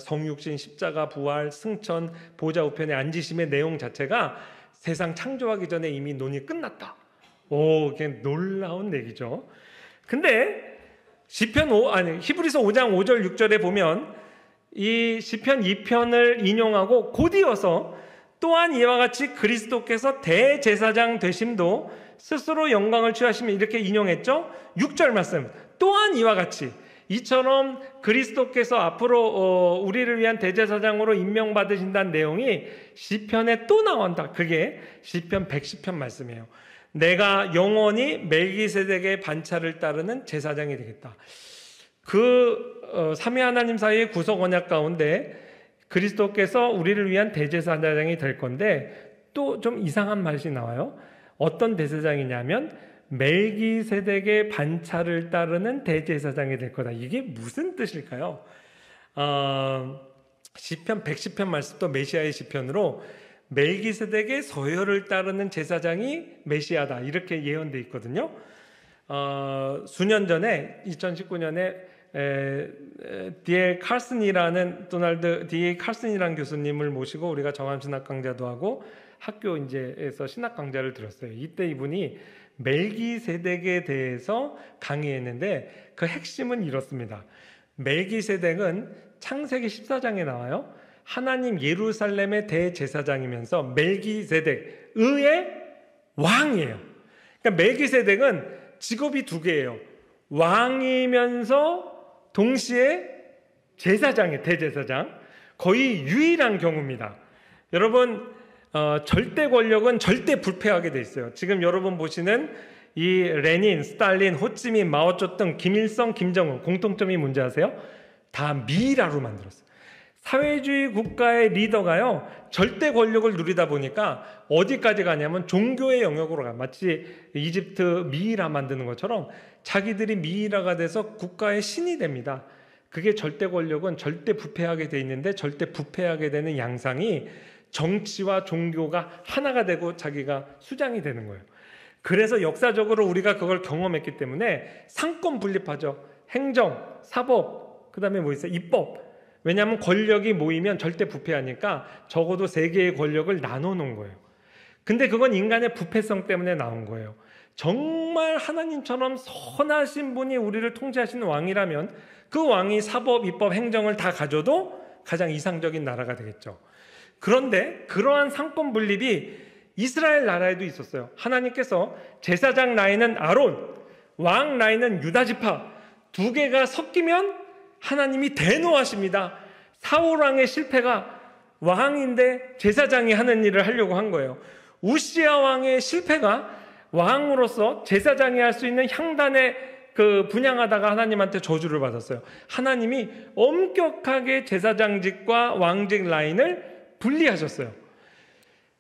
성육신, 십자가, 부활, 승천, 보호자 우편에 앉으심의 내용 자체가 세상 창조하기 전에 이미 논의 끝났다. 그게 놀라운 얘기죠. 근데 히브리서 5장 5절 6절에 보면 이 시편 2편을 인용하고 곧이어서 또한 이와 같이 그리스도께서 대제사장 되심도 스스로 영광을 취하시며 이렇게 인용했죠. 6절 말씀 또한 이와 같이 이처럼 그리스도께서 앞으로 우리를 위한 대제사장으로 임명받으신다는 내용이 시편에 또 나온다. 그게 시편 110편 말씀이에요. 내가 영원히 멜기세덱의 반차를 따르는 제사장이 되겠다. 삼위 하나님 사이의 구속 언약 가운데 그리스도께서 우리를 위한 대제사장이 될 건데 또 좀 이상한 말이 나와요. 어떤 대제사장이냐면 멜기세덱의 반차를 따르는 대제사장이 될 거다. 이게 무슨 뜻일까요? 시편 110편 말씀도 메시아의 시편으로 멜기세덱의 서열을 따르는 제사장이 메시아다 이렇게 예언되어 있거든요. 수년 전에 2019년에 D.A. 칼슨이라는 D.A. 칼슨이라는 교수님을 모시고 우리가 정함신학 강좌도 하고 학교 에서 신학 강좌를 들었어요. 이때 이분이 멜기세덱에 대해서 강의했는데 그 핵심은 이렇습니다. 멜기세덱은 창세기 14장에 나와요. 하나님 예루살렘의 대제사장이면서 멜기세덱 의의 왕이에요. 그러니까 멜기세덱은 직업이 두 개예요. 왕이면서 동시에 제사장이에요. 대제사장. 거의 유일한 경우입니다. 여러분 절대 권력은 절대 불패하게 돼 있어요. 지금 여러분 보시는 이 레닌, 스탈린, 호찌민, 마오쩌둥, 김일성, 김정은 공통점이 뭔지 아세요? 다 미이라로 만들었어요. 사회주의 국가의 리더가요 절대 권력을 누리다 보니까 어디까지 가냐면 종교의 영역으로 가. 마치 이집트 미이라 만드는 것처럼 자기들이 미이라가 돼서 국가의 신이 됩니다. 그게 절대 권력은 절대 부패하게 돼 있는데 절대 부패하게 되는 양상이 정치와 종교가 하나가 되고 자기가 수장이 되는 거예요. 그래서 역사적으로 우리가 그걸 경험했기 때문에 상권 분립하죠. 행정, 사법, 그 다음에 뭐 있어요? 입법. 왜냐하면 권력이 모이면 절대 부패하니까 적어도 세 개의 권력을 나눠놓은 거예요. 근데 그건 인간의 부패성 때문에 나온 거예요. 정말 하나님처럼 선하신 분이 우리를 통치하시는 왕이라면 그 왕이 사법, 입법, 행정을 다 가져도 가장 이상적인 나라가 되겠죠. 그런데 그러한 상권 분립이 이스라엘 나라에도 있었어요. 하나님께서 제사장 라인은 아론, 왕 라인은 유다 지파 두 개가 섞이면 하나님이 대노하십니다. 사울 왕의 실패가 왕인데 제사장이 하는 일을 하려고 한 거예요. 우시야 왕의 실패가 왕으로서 제사장이 할 수 있는 향단에 분양하다가 하나님한테 저주를 받았어요. 하나님이 엄격하게 제사장직과 왕직 라인을 분리하셨어요.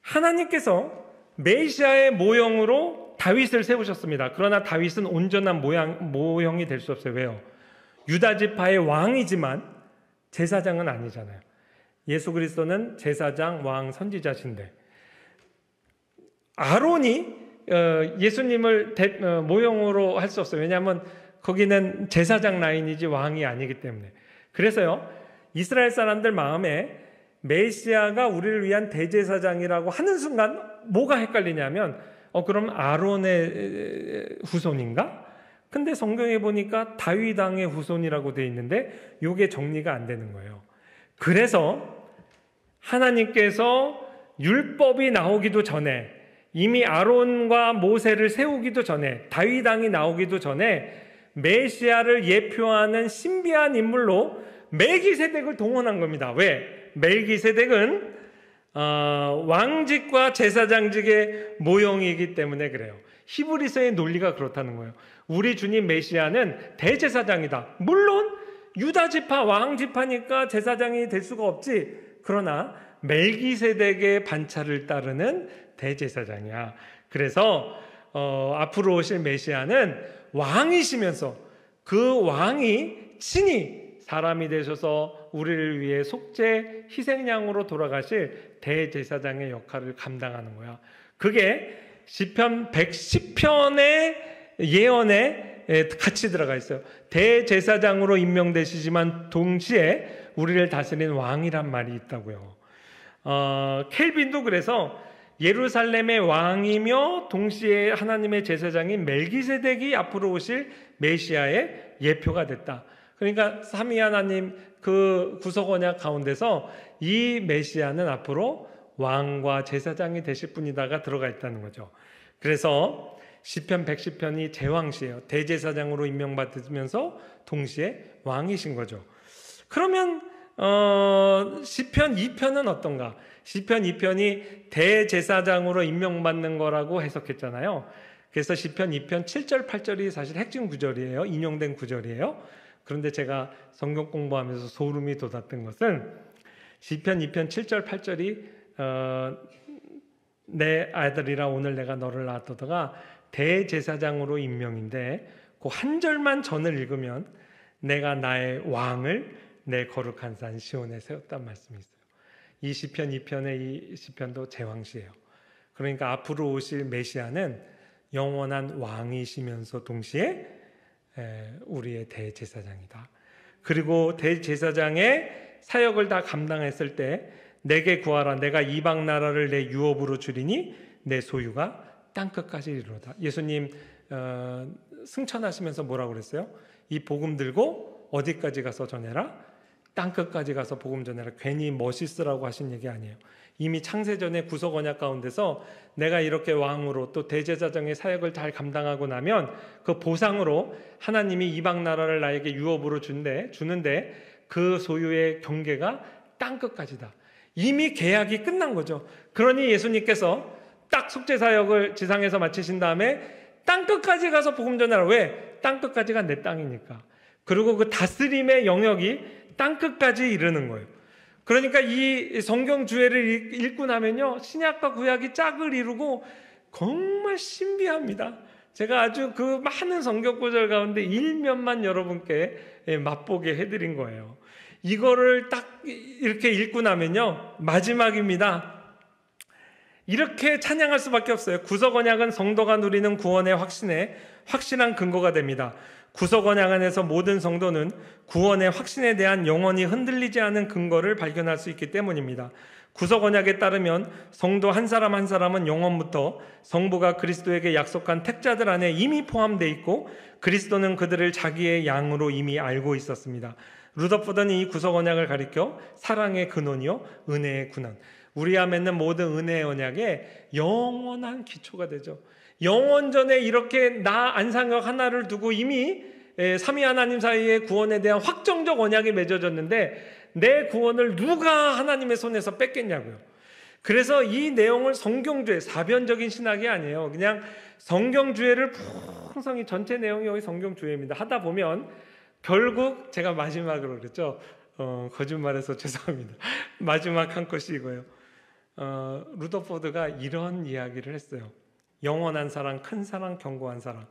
하나님께서 메시아의 모형으로 다윗을 세우셨습니다. 그러나 다윗은 온전한 모형이 될 수 없어요. 왜요? 유다 지파의 왕이지만 제사장은 아니잖아요. 예수 그리스도는 제사장, 왕, 선지자신데 아론이 예수님을 모형으로 할 수 없어요. 왜냐하면 거기는 제사장 라인이지 왕이 아니기 때문에. 그래서요, 이스라엘 사람들 마음에 메시아가 우리를 위한 대제사장이라고 하는 순간 뭐가 헷갈리냐면 그럼 아론의 후손인가? 근데 성경에 보니까 다윗 왕의 후손이라고 돼 있는데 이게 정리가 안 되는 거예요. 그래서 하나님께서 율법이 나오기도 전에, 이미 아론과 모세를 세우기도 전에, 다윗 왕이 나오기도 전에 메시아를 예표하는 신비한 인물로 멜기세덱을 동원한 겁니다. 왜? 멜기세덱은 왕직과 제사장직의 모형이기 때문에 그래요. 히브리서의 논리가 그렇다는 거예요. 우리 주님 메시아는 대제사장이다. 물론 유다 지파, 왕 지파니까 제사장이 될 수가 없지. 그러나 멜기세덱의 반차를 따르는 대제사장이야. 그래서 앞으로 오실 메시아는 왕이시면서 그 왕이 친히 사람이 되셔서 우리를 위해 속죄 희생양으로 돌아가실 대제사장의 역할을 감당하는 거야. 그게 시편 110편의 예언에 같이 들어가 있어요. 대제사장으로 임명되시지만 동시에 우리를 다스리는 왕이란 말이 있다고요. 켈빈도 그래서 예루살렘의 왕이며 동시에 하나님의 제사장인 멜기세덱이 앞으로 오실 메시아의 예표가 됐다. 그러니까 삼위 하나님 그 구속 언약 가운데서 이 메시아는 앞으로 왕과 제사장이 되실 분이다가 들어가 있다는 거죠. 그래서 시편 110편이 제왕시예요. 대제사장으로 임명받으면서 동시에 왕이신 거죠. 그러면 시편 2편은 어떤가? 시편 2편이 대제사장으로 임명받는 거라고 해석했잖아요. 그래서 시편 2편 7절 8절이 사실 핵심 구절이에요. 인용된 구절이에요. 그런데 제가 성경 공부하면서 소름이 돋았던 것은 시편 2편 7절 8절이 내 아들이라 오늘 내가 너를 낳았도다가 대제사장으로 임명인데 그 한 절만 전을 읽으면 내가 나의 왕을 내 거룩한 산 시온에 세웠단 말씀이 있어요. 이 시편 2편의 이 시편도 제왕시예요. 그러니까 앞으로 오실 메시아는 영원한 왕이시면서 동시에 우리의 대제사장이다. 그리고 대제사장의 사역을 다 감당했을 때 내게 구하라. 내가 이방 나라를 내 유업으로 주리니 내 소유가 땅끝까지 이르로다. 예수님 승천하시면서 뭐라고 그랬어요? 이 복음 들고 어디까지 가서 전해라? 땅끝까지 가서 복음 전해라. 괜히 멋있으라고 하신 얘기 아니에요. 이미 창세전의 구속 언약 가운데서 내가 이렇게 왕으로 또 대제사장의 사역을 잘 감당하고 나면 그 보상으로 하나님이 이방 나라를 나에게 유업으로 주는데 그 소유의 경계가 땅끝까지다. 이미 계약이 끝난 거죠. 그러니 예수님께서 딱 속죄 사역을 지상에서 마치신 다음에 땅끝까지 가서 복음 전하라. 왜? 땅끝까지가 내 땅이니까. 그리고 그 다스림의 영역이 땅끝까지 이르는 거예요. 그러니까 이 성경 주해를 읽고 나면요, 신약과 구약이 짝을 이루고 정말 신비합니다. 제가 아주 그 많은 성경 구절 가운데 일면만 여러분께 맛보게 해드린 거예요. 이거를 딱 이렇게 읽고 나면요, 마지막입니다. 이렇게 찬양할 수밖에 없어요. 구속 언약은 성도가 누리는 구원의 확실한 근거가 됩니다. 구속 언약 안에서 모든 성도는 구원의 확신에 대한 영원히 흔들리지 않은 근거를 발견할 수 있기 때문입니다. 구속 언약에 따르면 성도 한 사람 한 사람은 영원부터 성부가 그리스도에게 약속한 택자들 안에 이미 포함되어 있고 그리스도는 그들을 자기의 양으로 이미 알고 있었습니다. 루더포드는 이 구속 언약을 가리켜 사랑의 근원이요 은혜의 근원, 우리와 맺는 모든 은혜의 언약에 영원한 기초가 되죠. 영원전에 이렇게 나 안상혁 하나를 두고 이미 삼위 하나님 사이의 구원에 대한 확정적 언약이 맺어졌는데 내 구원을 누가 하나님의 손에서 뺏겠냐고요. 그래서 이 내용을 성경주의, 사변적인 신학이 아니에요. 그냥 성경주의를 풍성히 전체 내용이 여기 성경주의입니다. 하다 보면 결국 제가 마지막으로 그랬죠. 거짓말해서 죄송합니다. 마지막 한 것이 이거예요. 루더포드가 이런 이야기를 했어요. 영원한 사랑, 큰 사랑, 견고한 사랑.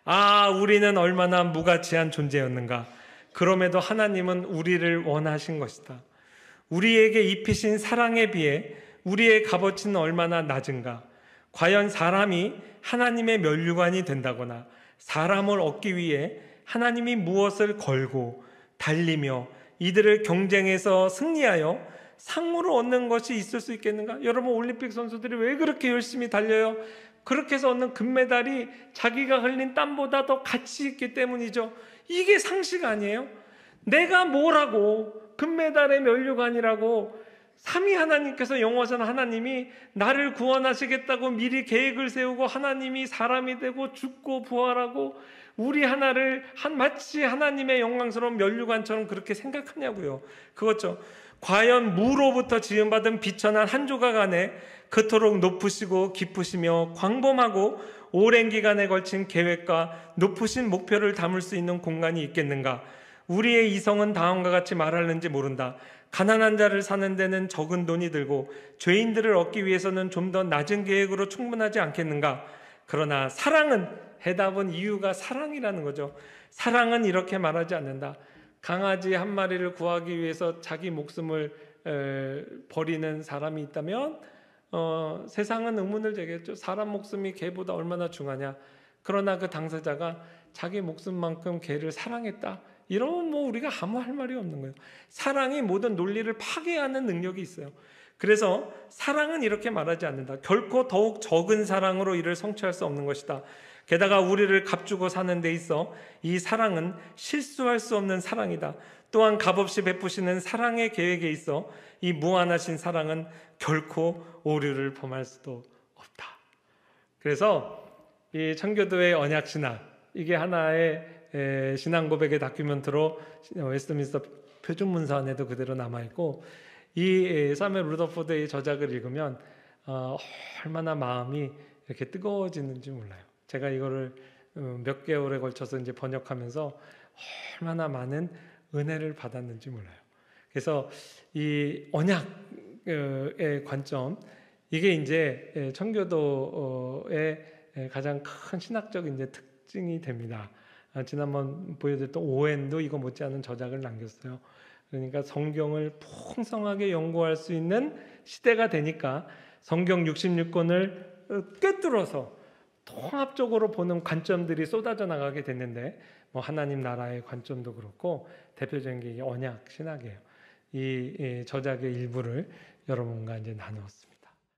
아, 우리는 얼마나 무가치한 존재였는가. 그럼에도 하나님은 우리를 원하신 것이다. 우리에게 입히신 사랑에 비해 우리의 값어치는 얼마나 낮은가. 과연 사람이 하나님의 면류관이 된다거나 사람을 얻기 위해 하나님이 무엇을 걸고 달리며 이들을 경쟁해서 승리하여 상으로 얻는 것이 있을 수 있겠는가? 여러분, 올림픽 선수들이 왜 그렇게 열심히 달려요? 그렇게 해서 얻는 금메달이 자기가 흘린 땀보다 더 가치 있기 때문이죠. 이게 상식 아니에요? 내가 뭐라고 금메달의 면류관이라고 삼위 하나님께서, 영원하신 하나님이 나를 구원하시겠다고 미리 계획을 세우고 하나님이 사람이 되고 죽고 부활하고 우리 하나를 마치 하나님의 영광스러운 면류관처럼 그렇게 생각하냐고요. 그거죠. 과연 무로부터 지음받은 비천한 한 조각 안에 그토록 높으시고 깊으시며 광범하고 오랜 기간에 걸친 계획과 높으신 목표를 담을 수 있는 공간이 있겠는가? 우리의 이성은 다음과 같이 말하는지 모른다. 가난한 자를 사는 데는 적은 돈이 들고 죄인들을 얻기 위해서는 좀 더 낮은 계획으로 충분하지 않겠는가? 그러나 사랑은, 해답은 이유가 사랑이라는 거죠. 사랑은 이렇게 말하지 않는다. 강아지 한 마리를 구하기 위해서 자기 목숨을 버리는 사람이 있다면 세상은 의문을 제기했죠. 사람 목숨이 개보다 얼마나 중하냐. 그러나 그 당사자가 자기 목숨만큼 개를 사랑했다. 이러면 우리가 아무 할 말이 없는 거예요. 사랑이 모든 논리를 파괴하는 능력이 있어요. 그래서 사랑은 이렇게 말하지 않는다. 결코 더욱 적은 사랑으로 이를 성취할 수 없는 것이다. 게다가 우리를 값주고 사는 데 있어 이 사랑은 실수할 수 없는 사랑이다. 또한 값없이 베푸시는 사랑의 계획에 있어 이 무한하신 사랑은 결코 오류를 범할 수도 없다. 그래서 이 청교도의 언약신학, 이게 하나의 신앙 고백의 다큐멘터로 웨스트민스터 표준문서 안에도 그대로 남아있고, 이 사무엘 루더포드의 저작을 읽으면 얼마나 마음이 이렇게 뜨거워지는지 몰라요. 제가 이거를 몇 개월에 걸쳐서 이제 번역하면서 얼마나 많은 은혜를 받았는지 몰라요. 그래서 이 언약의 관점, 이게 이제 청교도의 가장 큰 신학적 이제 특징이 됩니다. 지난번 보여드렸던 오웬도 이거 못지않은 저작을 남겼어요. 그러니까 성경을 풍성하게 연구할 수 있는 시대가 되니까 성경 66권을 꿰뚫어서 통합적으로 보는 관점들이 쏟아져 나가게 됐는데, 하나님 나라의 관점도 그렇고 대표적인 게 언약 신학이에요. 이 저작의 일부를 여러분과 이제 나누었습니다.